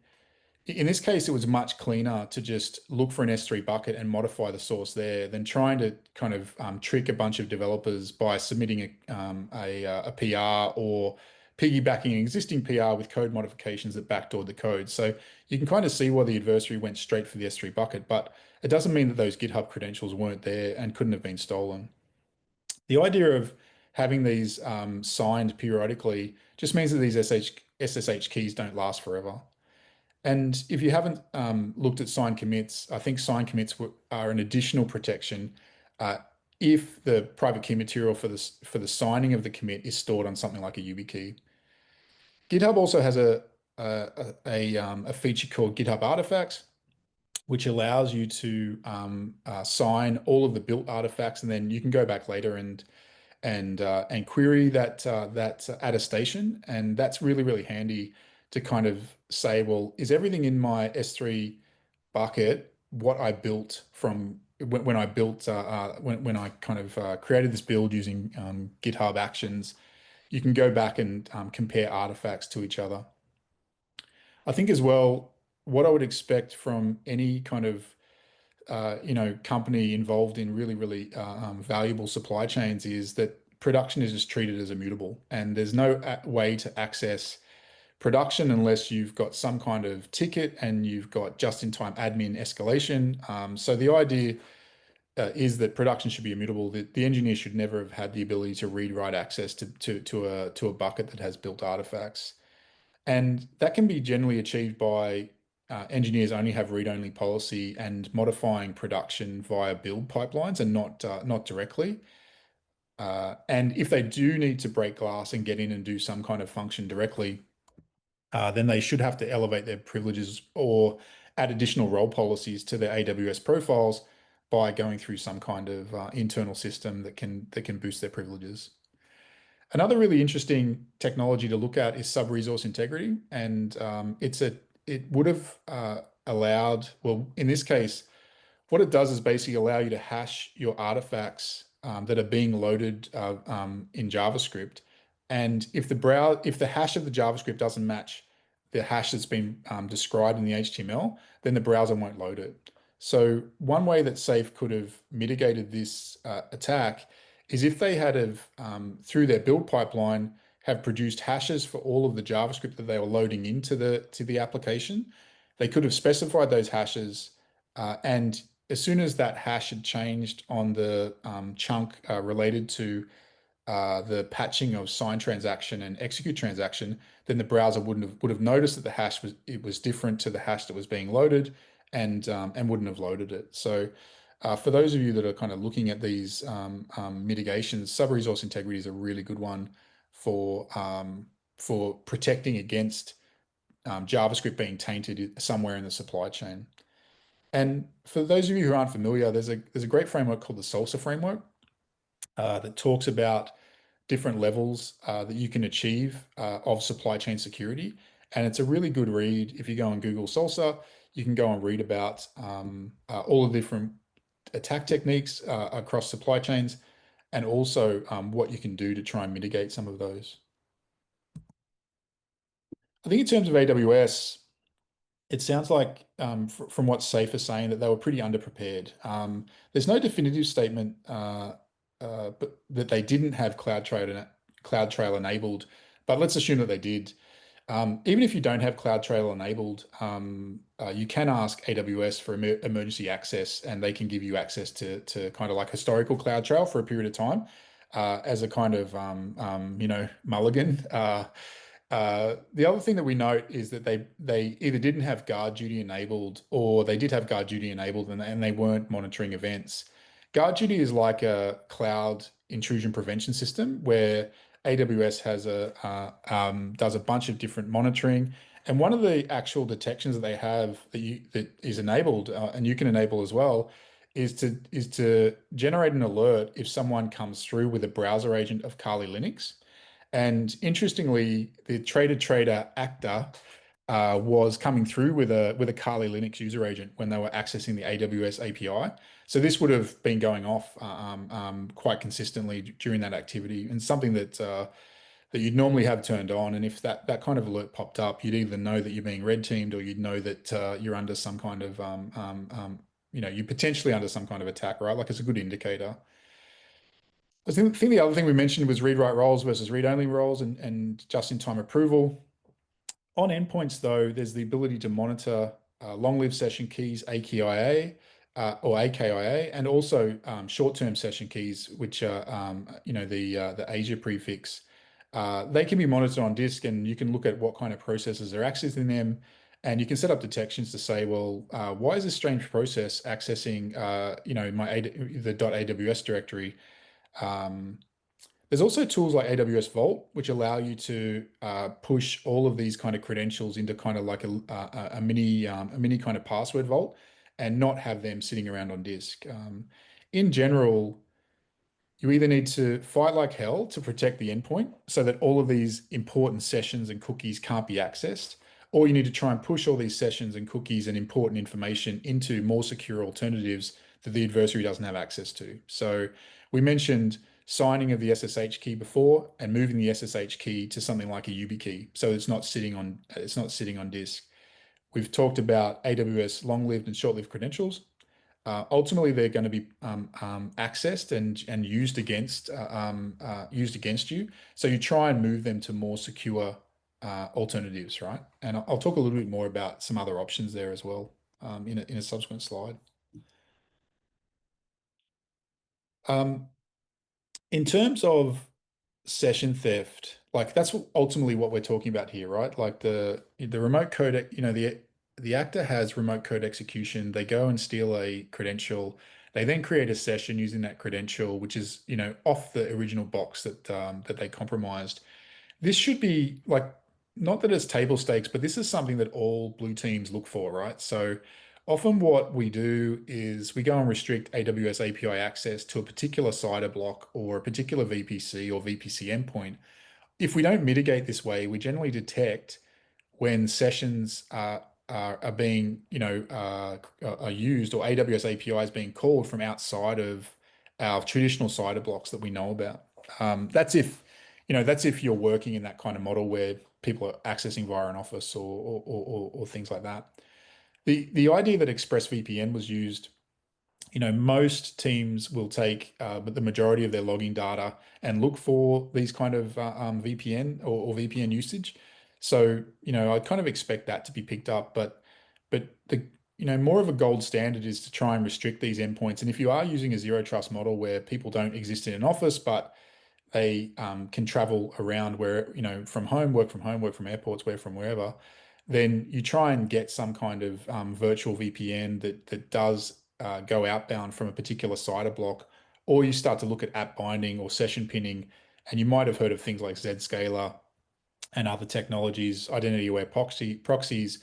In this case, it was much cleaner to just look for an S3 bucket and modify the source there than trying to kind of trick a bunch of developers by submitting a PR or piggybacking an existing PR with code modifications that backdoored the code. So you can kind of see why the adversary went straight for the S3 bucket, but it doesn't mean that those GitHub credentials weren't there and couldn't have been stolen. The idea of having these signed periodically just means that these SSH keys don't last forever. And if you haven't looked at signed commits, I think signed commits are an additional protection if the private key material for the signing of the commit is stored on something like a YubiKey. GitHub also has a feature called GitHub Artifacts, which allows you to sign all of the built artifacts, and then you can go back later and query that attestation, and that's really, really handy to kind of say, well, is everything in my S3 bucket what I built from when I built when I kind of created this build using GitHub Actions? You can go back and compare artifacts to each other. I think as well, what I would expect from any kind of company involved in really, really valuable supply chains is that production is just treated as immutable, and there's no way to access production unless you've got some kind of ticket and you've got just-in-time admin escalation. So the idea is that production should be immutable. The engineer should never have had the ability to read-write access to a bucket that has built artifacts. And that can be generally achieved by engineers only have read-only policy and modifying production via build pipelines and not directly. And if they do need to break glass and get in and do some kind of function directly, then they should have to elevate their privileges or add additional role policies to their AWS profiles by going through some kind of internal system that can boost their privileges. Another really interesting technology to look at is sub-resource integrity, and it would have allowed, well, in this case, what it does is basically allow you to hash your artifacts that are being loaded in JavaScript. And if the hash of the JavaScript doesn't match the hash that's been described in the HTML, then the browser won't load it. So one way that Safe could have mitigated this attack is if they had through their build pipeline, have produced hashes for all of the JavaScript that they were loading into the application. They could have specified those hashes, and as soon as that hash had changed on the chunk related to the patching of sign transaction and execute transaction, then the browser would have noticed that the hash was different to the hash that was being loaded, and wouldn't have loaded it. So for those of you that are kind of looking at these mitigations, sub-resource integrity is a really good one for protecting against JavaScript being tainted somewhere in the supply chain. And for those of you who aren't familiar, there's a great framework called the Salsa framework that talks about different levels that you can achieve of supply chain security. And it's a really good read. If you go on Google Salsa, you can go and read about all the different attack techniques across supply chains. and also what you can do to try and mitigate some of those. I think in terms of AWS, it sounds like from what Safe is saying that they were pretty underprepared. There's no definitive statement but that they didn't have CloudTrail enabled, but let's assume that they did. Even if you don't have CloudTrail enabled, you can ask AWS for emergency access, and they can give you access to kind of like historical CloudTrail for a period of time as a kind of mulligan. The other thing that we note is that they either didn't have guard duty enabled, or they did have guard duty enabled and they weren't monitoring events. Guard duty is like a cloud intrusion prevention system where AWS has does a bunch of different monitoring, and one of the actual detections that they have that is enabled, and you can enable as well, is to generate an alert if someone comes through with a browser agent of Kali Linux. And interestingly, the trader actor was coming through with a Kali Linux user agent when they were accessing the AWS API. So this would have been going off quite consistently during that activity, and something that that you'd normally have turned on. And if that kind of alert popped up, you'd either know that you're being red teamed, or you'd know that you're under some kind of you're potentially under some kind of attack, right? Like, it's a good indicator. I think the other thing we mentioned was read-write roles versus read-only roles and just-in-time approval. On endpoints, though, there's the ability to monitor long-lived session keys, AKIA, or AKIA, and also short-term session keys, which are the Asia prefix. They can be monitored on disk, and you can look at what kind of processes are accessing them, and you can set up detections to say, well, why is this strange process accessing the .aws directory? There's also tools like AWS Vault, which allow you to push all of these kind of credentials into kind of like a mini kind of password vault, and not have them sitting around on disk. In general, you either need to fight like hell to protect the endpoint so that all of these important sessions and cookies can't be accessed, or you need to try and push all these sessions and cookies and important information into more secure alternatives that the adversary doesn't have access to. So we mentioned signing of the SSH key before, and moving the SSH key to something like a YubiKey, so it's not sitting on disk. We've talked about AWS long-lived and short-lived credentials. Ultimately, they're going to be accessed and used against you. So you try and move them to more secure alternatives, right? And I'll talk a little bit more about some other options there as well in a subsequent slide. In terms of session theft, like, that's ultimately what we're talking about here, right? Like the remote code, the actor has remote code execution. They go and steal a credential. They then create a session using that credential, which is, off the original box that they compromised. This should be like, not that it's table stakes, but this is something that all blue teams look for, right? So often what we do is we go and restrict AWS API access to a particular CIDR block or a particular VPC or VPC endpoint. If we don't mitigate this way, we generally detect when sessions are being, are used, or AWS API is being called from outside of our traditional CIDR blocks that we know about. That's if you're working in that kind of model where people are accessing via an office or things like that. The idea that ExpressVPN was used, most teams will take the majority of their logging data and look for these kind of VPN or VPN usage. So, I kind of expect that to be picked up, but the more of a gold standard is to try and restrict these endpoints. And if you are using a zero trust model where people don't exist in an office, but they can travel around where, from home, work from airports, from wherever, then you try and get some kind of virtual VPN that does go outbound from a particular CIDR block, or you start to look at app binding or session pinning, and you might have heard of things like Zscaler and other technologies, identity-aware proxies,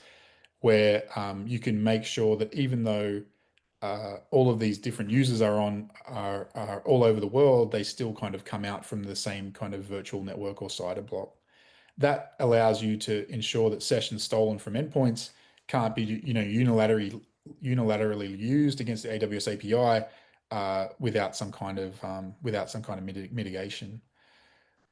where you can make sure that even though all of these different users are all over the world, they still kind of come out from the same kind of virtual network or CIDR block. That allows you to ensure that sessions stolen from endpoints can't be, unilaterally used against the AWS API, without some kind of mitigation.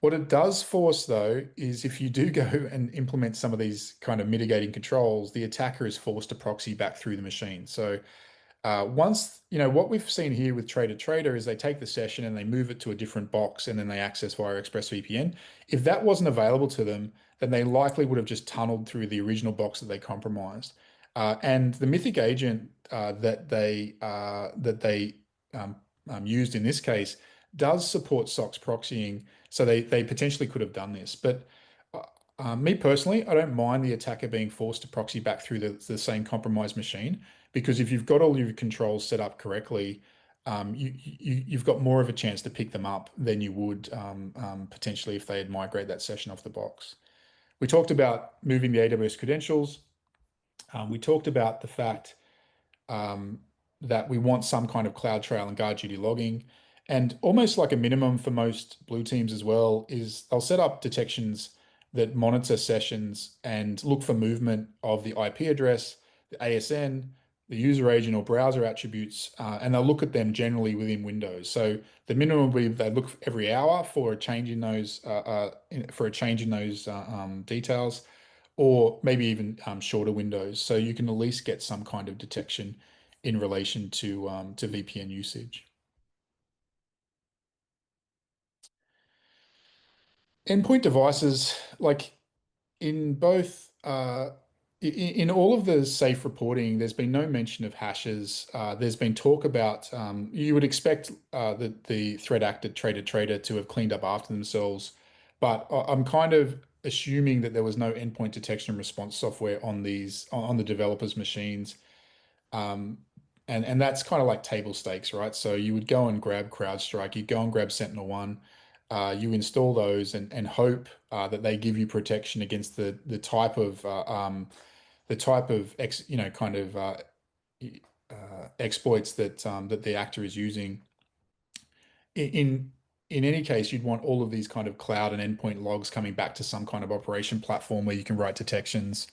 What it does force, though, is if you do go and implement some of these kind of mitigating controls, the attacker is forced to proxy back through the machine. So once, what we've seen here with Trader is they take the session and they move it to a different box and then they access via ExpressVPN. If that wasn't available to them, then they likely would have just tunneled through the original box that they compromised. And the Mythic agent that they used in this case does support SOX proxying, so they potentially could have done this. But me personally, I don't mind the attacker being forced to proxy back through the same compromised machine, because if you've got all your controls set up correctly, you've got more of a chance to pick them up than you would potentially if they had migrated that session off the box. We talked about moving the AWS credentials. We talked about the fact that we want some kind of CloudTrail and GuardDuty logging. And almost like a minimum for most blue teams as well is they'll set up detections that monitor sessions and look for movement of the IP address, the ASN, the user agent or browser attributes, and they'll look at them generally within Windows. So the minimum will be they look every hour for a change in those details, or maybe even shorter windows. So you can at least get some kind of detection in relation to VPN usage. Endpoint devices, like in both, in all of the safe reporting, there's been no mention of hashes. There's been talk about, you would expect the threat actor Trader to have cleaned up after themselves, but I'm kind of assuming that there was no endpoint detection and response software on the developers' machines. And that's kind of like table stakes, right? So you would go and grab CrowdStrike, you go and grab SentinelOne, you install those and hope that they give you protection against the type of exploits that that the actor is using. In any case, you'd want all of these kind of cloud and endpoint logs coming back to some kind of operation platform where you can write detections.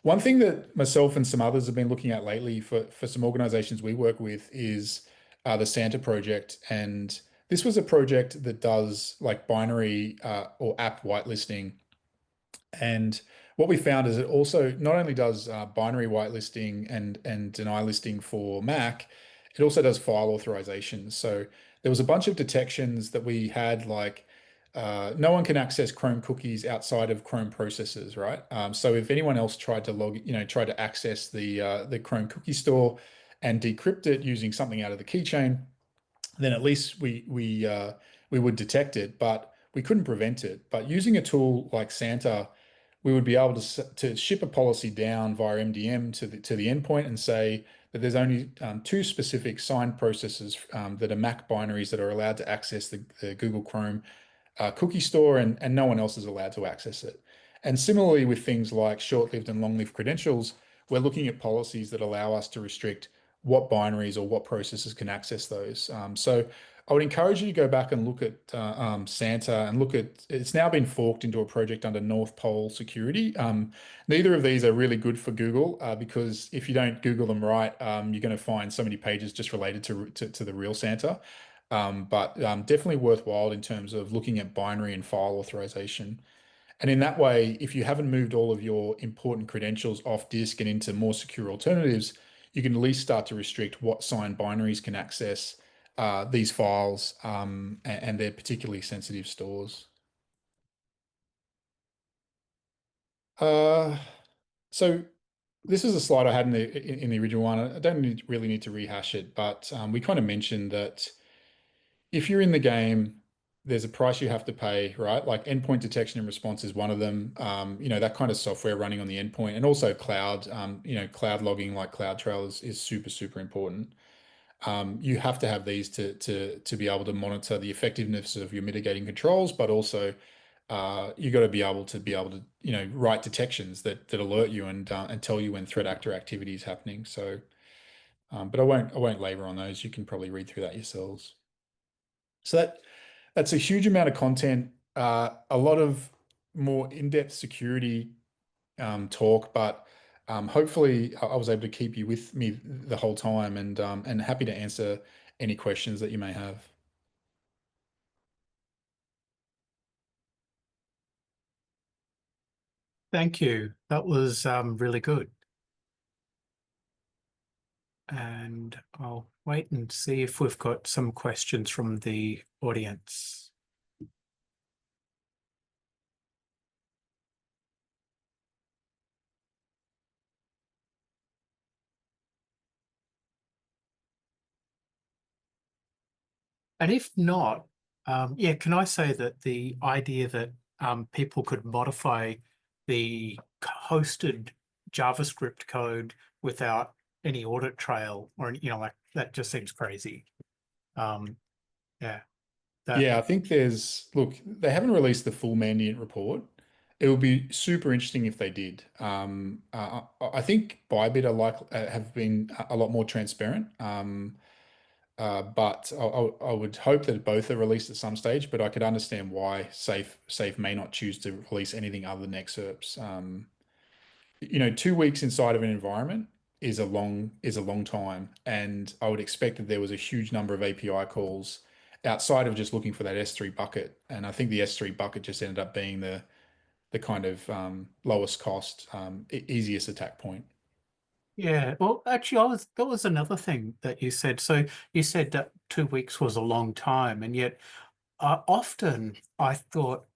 One thing that myself and some others have been looking at lately for some organizations we work with is the Santa project. And this was a project that does like binary or app whitelisting. And what we found is it also not only does binary whitelisting and deny listing for Mac, it also does file authorizations. So there was a bunch of detections that we had, like no one can access Chrome cookies outside of Chrome processes, right? So if anyone else tried to access the Chrome cookie store and decrypt it using something out of the keychain, then at least we would detect it, but we couldn't prevent it. But using a tool like Santa, we would be able to ship a policy down via MDM to the endpoint and say that there's only two specific signed processes that are Mac binaries that are allowed to access the Google Chrome cookie store, and no one else is allowed to access it. And similarly with things like short-lived and long-lived credentials, we're looking at policies that allow us to restrict what binaries or what processes can access those. So I would encourage you to go back and look at Santa and look at, it's now been forked into a project under North Pole Security. Neither of these are really good for Google because if you don't Google them right, you're going to find so many pages just related to the real Santa. But definitely worthwhile in terms of looking at binary and file authorization. And in that way, if you haven't moved all of your important credentials off disk and into more secure alternatives, you can at least start to restrict what signed binaries can access these files and their particularly sensitive stores. So this is a slide I had in the original one. I don't really need to rehash it, but we kind of mentioned that if you're in the game, there's a price you have to pay, right? Like endpoint detection and response is one of them. That kind of software running on the endpoint, and also cloud, cloud logging like CloudTrail is super, super important. You have to have these to be able to monitor the effectiveness of your mitigating controls, but also you got to be able to write detections that alert you and tell you when threat actor activity is happening. So, but I won't labor on those. You can probably read through that yourselves. So that's a huge amount of content, a lot of more in-depth security talk, but hopefully I was able to keep you with me the whole time, and happy to answer any questions that you may have. Thank you. That was really good. And I'll wait and see if we've got some questions from the audience. And if not, yeah, can I say that the idea that people could modify the hosted JavaScript code without any audit trail or, like that just seems crazy. Yeah. Yeah, I think look, they haven't released the full Mandiant report. It would be super interesting if they did. I think ByBit have been a lot more transparent. But I would hope that both are released at some stage. But I could understand why Safe may not choose to release anything other than excerpts. 2 weeks inside of an environment is a long time, and I would expect that there was a huge number of API calls outside of just looking for that S3 bucket. And I think the S3 bucket just ended up being the kind of lowest cost, easiest attack point. Yeah, well, actually, that was another thing that you said. So you said that 2 weeks was a long time, and yet often I thought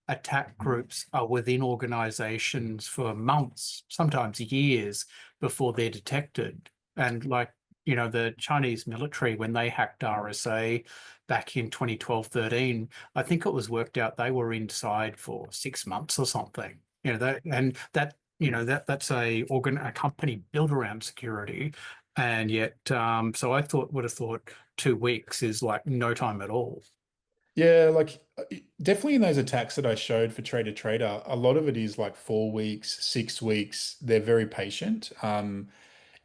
attack groups are within organizations for months, sometimes years before they're detected. And like, the Chinese military, when they hacked RSA back in 2012-13, I think it was worked out they were inside for 6 months or something. That's a company built around security. And yet, so I would have thought 2 weeks is like no time at all. Yeah, like definitely in those attacks that I showed for Trader Trader, a lot of it is like 4 weeks, 6 weeks. They're very patient.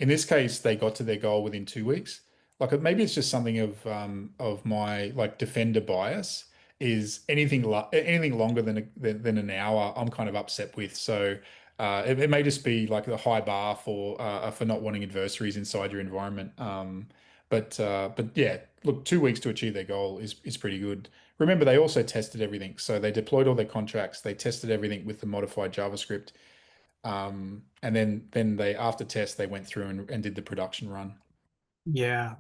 In this case, they got to their goal within 2 weeks. Like maybe it's just something of my like defender bias is anything longer than an hour, I'm kind of upset with. So it may just be like the high bar for not wanting adversaries inside your environment. But yeah, look, 2 weeks to achieve their goal is pretty good. Remember, they also tested everything. So they deployed all their contracts. They tested everything with the modified JavaScript. And then they after test they went through and did the production run. Yeah.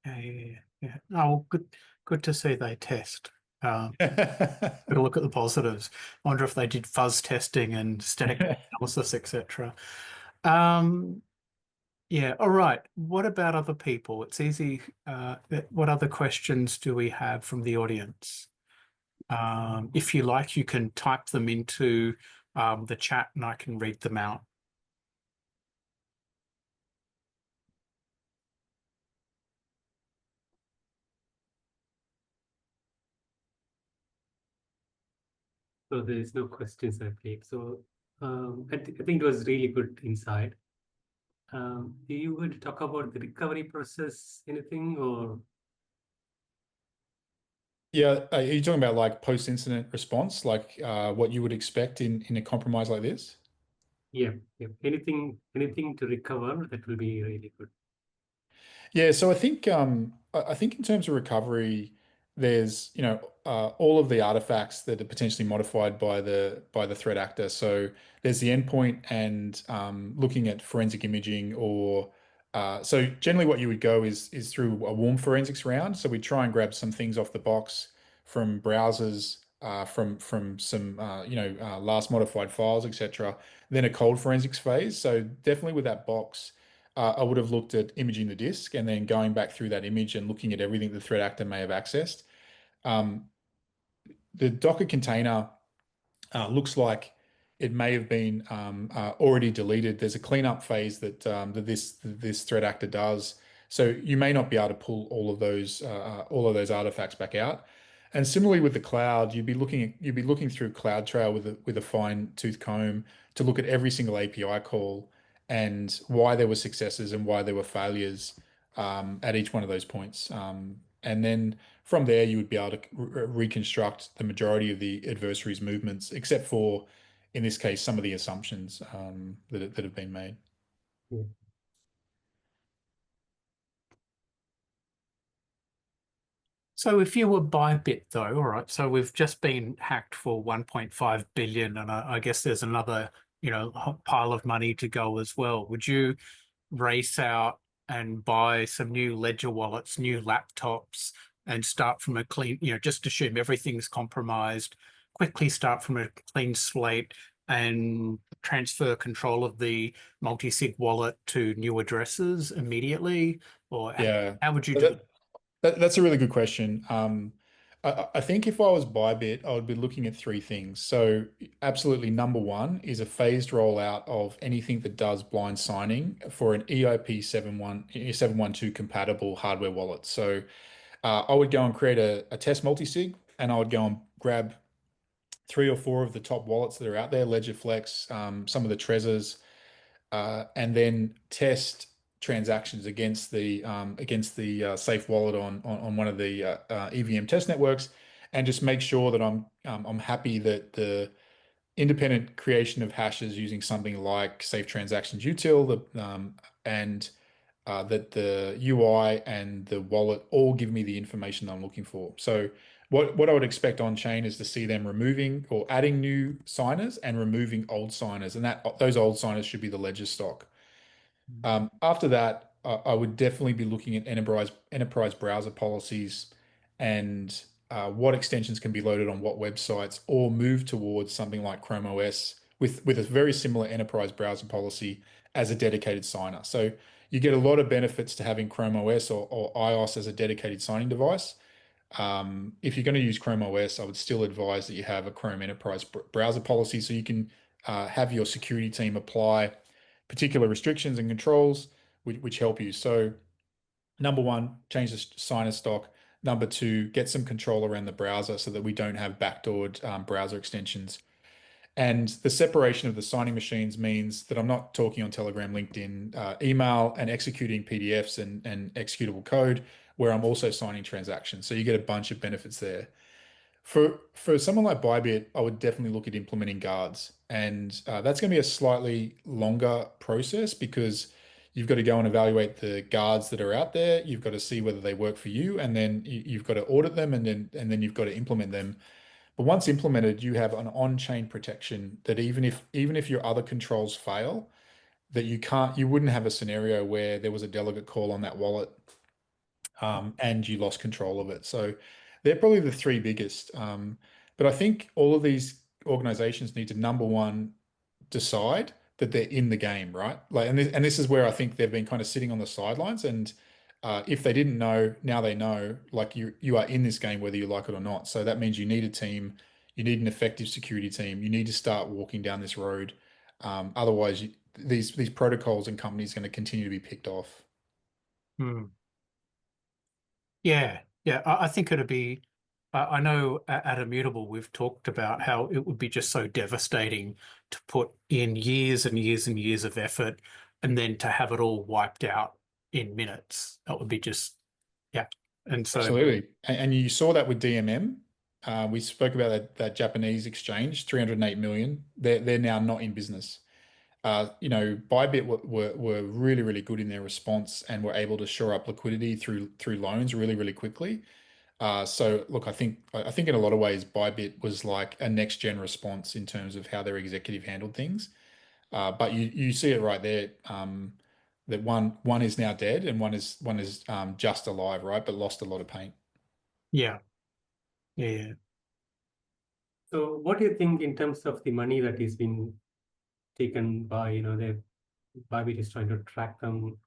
Yeah. Oh, good to see they test. Gotta look at the positives. I wonder if they did fuzz testing and static analysis, etc. Yeah, all right. What about other people? It's easy. What other questions do we have from the audience? If you like, you can type them into the chat and I can read them out. So there is no questions, I believe. So I think it was really good insight. Do you want to talk about the recovery process, anything, or? Yeah, are you talking about like post-incident response, like what you would expect in a compromise like this? Yeah, anything to recover, that will be really good. Yeah, so I think in terms of recovery, there's all of the artifacts that are potentially modified by the threat actor. So there's the endpoint and looking at forensic imaging or so generally what you would go is through a warm forensics round. So we try and grab some things off the box from browsers, from some last modified files, etc. Then a cold forensics phase. So definitely with that box. I would have looked at imaging the disk and then going back through that image and looking at everything the threat actor may have accessed. Um, the Docker container looks like it may have been already deleted. There's a cleanup phase that this threat actor does. So you may not be able to pull all of those artifacts back out. And similarly with the cloud, you'd be looking through CloudTrail with a fine tooth comb to look at every single API call and why there were successes and why there were failures at each one of those points. And then from there, you would be able to reconstruct the majority of the adversary's movements, except for, in this case, some of the assumptions that have been made. Yeah. So if you were ByBit though, all right, so we've just been hacked for 1.5 billion, and I guess there's another, pile of money to go as well. Would you race out and buy some new ledger wallets, new laptops, and start from a clean, just assume everything's compromised, quickly start from a clean slate and transfer control of the multi-sig wallet to new addresses immediately? Or Yeah. how would you So do it? that's a really good question. I think if I was Bybit, I would be looking at three things. So absolutely number one is a phased rollout of anything that does blind signing for an EIP 712 compatible hardware wallet. So I would go and create a test multi-sig, and I would go and grab 3 or 4 of the top wallets that are out there, Ledger Flex, some of the Trezors, and then test transactions against the safe wallet on one of the EVM test networks, and just make sure that I'm happy that the independent creation of hashes using something like Safe Transactions Util, and that the UI and the wallet all give me the information that I'm looking for. So what I would expect on chain is to see them removing or adding new signers and removing old signers, and those old signers should be the ledger stock. After that, I would definitely be looking at enterprise browser policies and what extensions can be loaded on what websites, or move towards something like Chrome OS with a very similar enterprise browser policy as a dedicated signer. So you get a lot of benefits to having Chrome OS or iOS as a dedicated signing device. If you're going to use Chrome OS, I would still advise that you have a Chrome Enterprise browser policy so you can have your security team apply particular restrictions and controls which help you. So, number one, change the signer stock. Number two, get some control around the browser so that we don't have backdoored browser extensions. And the separation of the signing machines means that I'm not talking on Telegram, LinkedIn, email, and executing PDFs and executable code, where I'm also signing transactions. So you get a bunch of benefits there. For someone like Bybit, I would definitely look at implementing guards, and that's going to be a slightly longer process because you've got to go and evaluate the guards that are out there. You've got to see whether they work for you, and then you've got to audit them, and then you've got to implement them. But once implemented, you have an on-chain protection that even if your other controls fail, that you wouldn't have a scenario where there was a delegate call on that wallet, and you lost control of it. So they're probably the three biggest. But I think all of these organizations need to, number one, decide that they're in the game, right? Like, and this is where I think they've been kind of sitting on the sidelines. And if they didn't know, now they know. Like, you are in this game whether you like it or not. So that means you need a team, you need an effective security team. You need to start walking down this road. Otherwise, these protocols and companies are going to continue to be picked off. Hmm. Yeah, yeah. I think it'd be. I know at Immutable we've talked about how it would be just so devastating to put in years and years and years of effort and then to have it all wiped out in minutes. That would be just, yeah. And so, Absolutely. And you saw that with DMM. We spoke about that Japanese exchange, 308 million. They're now not in business. Bybit were really, really good in their response and were able to shore up liquidity through loans really, really quickly. So look, I think in a lot of ways, Bybit was like a next gen response in terms of how their executive handled things. But you see it right there. That one is now dead and one is just alive, right? But lost a lot of paint. yeah, yeah. So what do you think in terms of the money that is being taken by, the Bybit is trying to track them?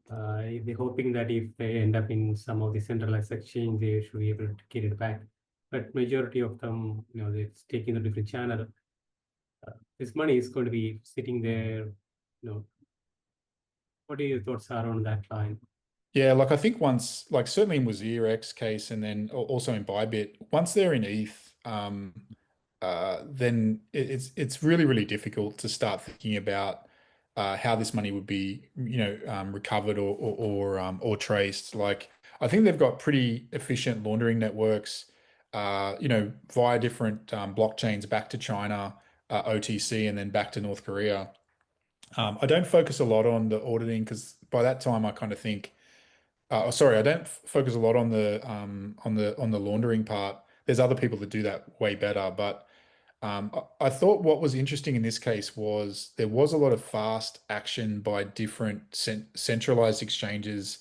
They're hoping that if they end up in some of the centralized exchange, they should be able to get it back. But majority of them, it's taking a different channel. This money is going to be sitting there. What are your thoughts are on that line? Yeah, like I think once, like certainly in Wizir X case, and then also in Bybit, once they're in ETH, then it's really, really difficult to start thinking about how this money would be, recovered or traced. Like I think they've got pretty efficient laundering networks, via different blockchains back to China, OTC, and then back to North Korea. I don't focus a lot on the auditing because by that time I kind of think Sorry, I don't focus a lot on the laundering part. There's other people that do that way better, but I thought what was interesting in this case was there was a lot of fast action by different centralized exchanges,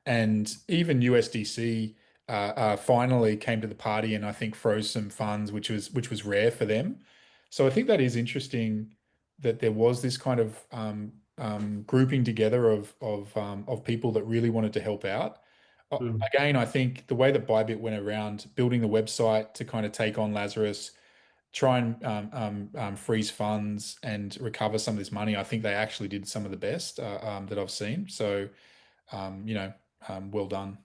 and even USDC finally came to the party and I think froze some funds, which was rare for them. So I think that is interesting that there was this kind of grouping together of people that really wanted to help out. Mm. Again, I think the way that ByBit went around building the website to kind of take on Lazarus, try and freeze funds and recover some of this money, I think they actually did some of the best that I've seen. So, well done.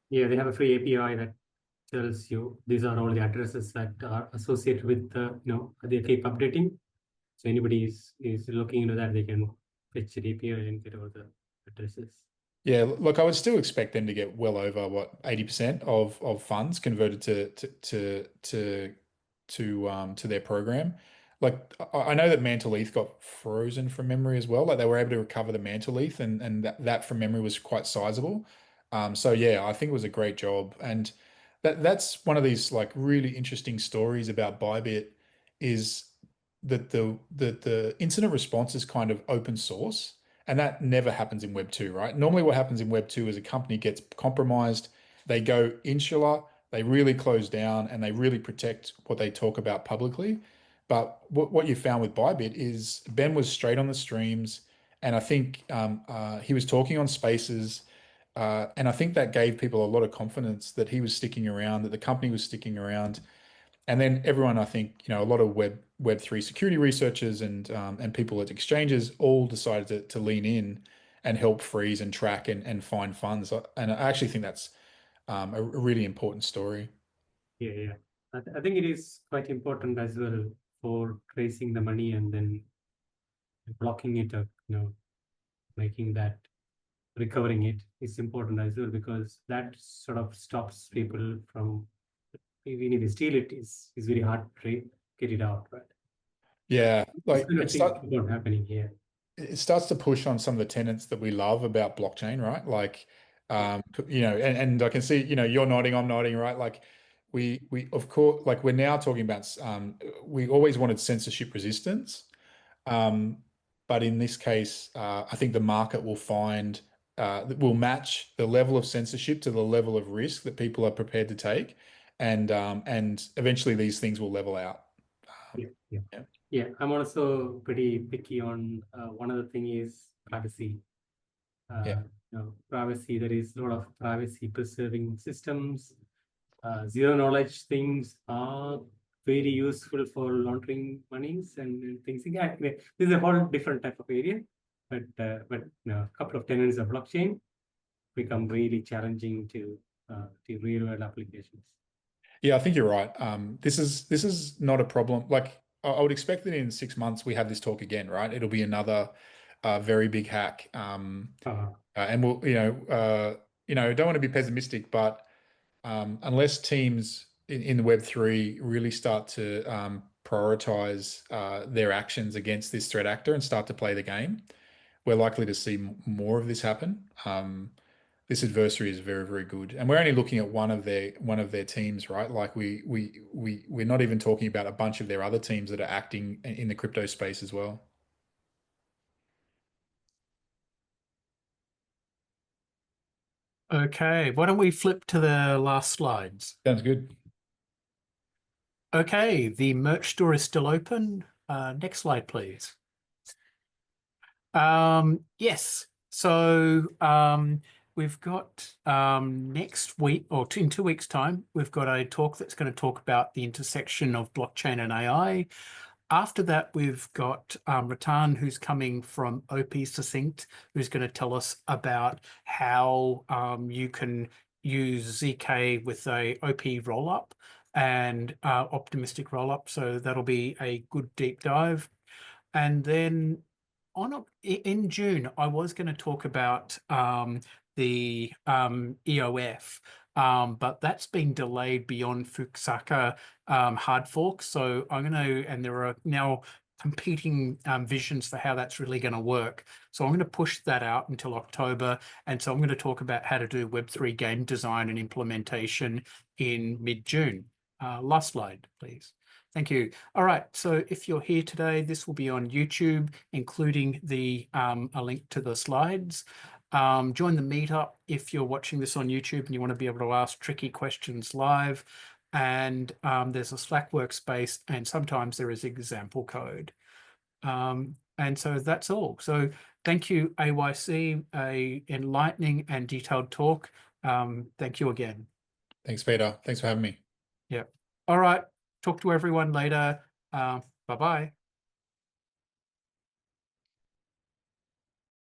Yeah, they have a free API that tells you these are all the addresses that are associated with the, they keep updating. So anybody is looking into that, they can fetch the API and get all the addresses. Yeah, look, I would still expect them to get well over what 80% of funds converted to their program. Like I know that Mantle ETH got frozen from memory as well. Like they were able to recover the Mantle ETH, and that from memory was quite sizable. So yeah, I think it was a great job, and that's one of these like really interesting stories about ByBit is that the incident response is kind of open source. And that never happens in Web 2, right? Normally, what happens in Web 2 is a company gets compromised, they go insular, they really close down, and they really protect what they talk about publicly. But what you found with ByBit is Ben was straight on the streams, and I think he was talking on Spaces, and I think that gave people a lot of confidence that he was sticking around, that the company was sticking around. And then everyone, I think, a lot of Web3 security researchers and people at exchanges all decided to lean in and help freeze and track and find funds. And I actually think that's a really important story. Yeah, yeah. I think it is quite important as well for tracing the money and then blocking it up, making that recovering it is important as well, because that sort of stops people from, even if they steal it, is very hard to get it out, right? Yeah, This like kind of thing keep on happening here. it starts to push on some of the tenets that we love about blockchain, right? Like, and I can see, you're nodding, I'm nodding, right? Like we of course, like we're now talking about, we always wanted censorship resistance. Um, but in this case, I think the market will find that will match the level of censorship to the level of risk that people are prepared to take, and eventually these things will level out. Yeah, yeah. Yeah. Yeah, I'm also pretty picky on one other thing is privacy. Yeah. Privacy, there is a lot of privacy preserving systems. Zero knowledge things are very useful for laundering monies and things like that. This is a whole different type of area, but a couple of tenets of blockchain become really challenging to real world applications. Yeah, I think you're right. This is not a problem. Like I would expect that in 6 months we have this talk again, right? It'll be another very big hack. And we'll, don't want to be pessimistic, but unless teams in the Web3 really start to prioritize their actions against this threat actor and start to play the game, we're likely to see more of this happen. This adversary is very, very good, and we're only looking at one of their teams, right? Like we're not even talking about a bunch of their other teams that are acting in the crypto space as well. Okay, why don't we flip to the last slides? Sounds good. Okay, the merch store is still open. Next slide, please. Yes, so we've got next week, or in 2 weeks' time, we've got a talk that's going to talk about the intersection of blockchain and AI. After that, we've got Ratan, who's coming from OP Succinct, who's going to tell us about how you can use ZK with a OP rollup and optimistic rollup. So that'll be a good deep dive. And then in June, I was going to talk about the EOF, but that's been delayed beyond Fukusaka hard fork. So I'm going to, and there are now competing visions for how that's really going to work. So I'm going to push that out until October. And so I'm going to talk about how to do Web3 game design and implementation in mid-June. Last slide, please. Thank you. All right, so if you're here today, this will be on YouTube, including a link to the slides. Join the meetup if you're watching this on YouTube and you want to be able to ask tricky questions live. And there's a Slack workspace, and sometimes there is example code. And so that's all. So thank you, AYC, a enlightening and detailed talk. Thank you again. Thanks, Peter. Thanks for having me. Yeah. All right. Talk to everyone later. Bye-bye.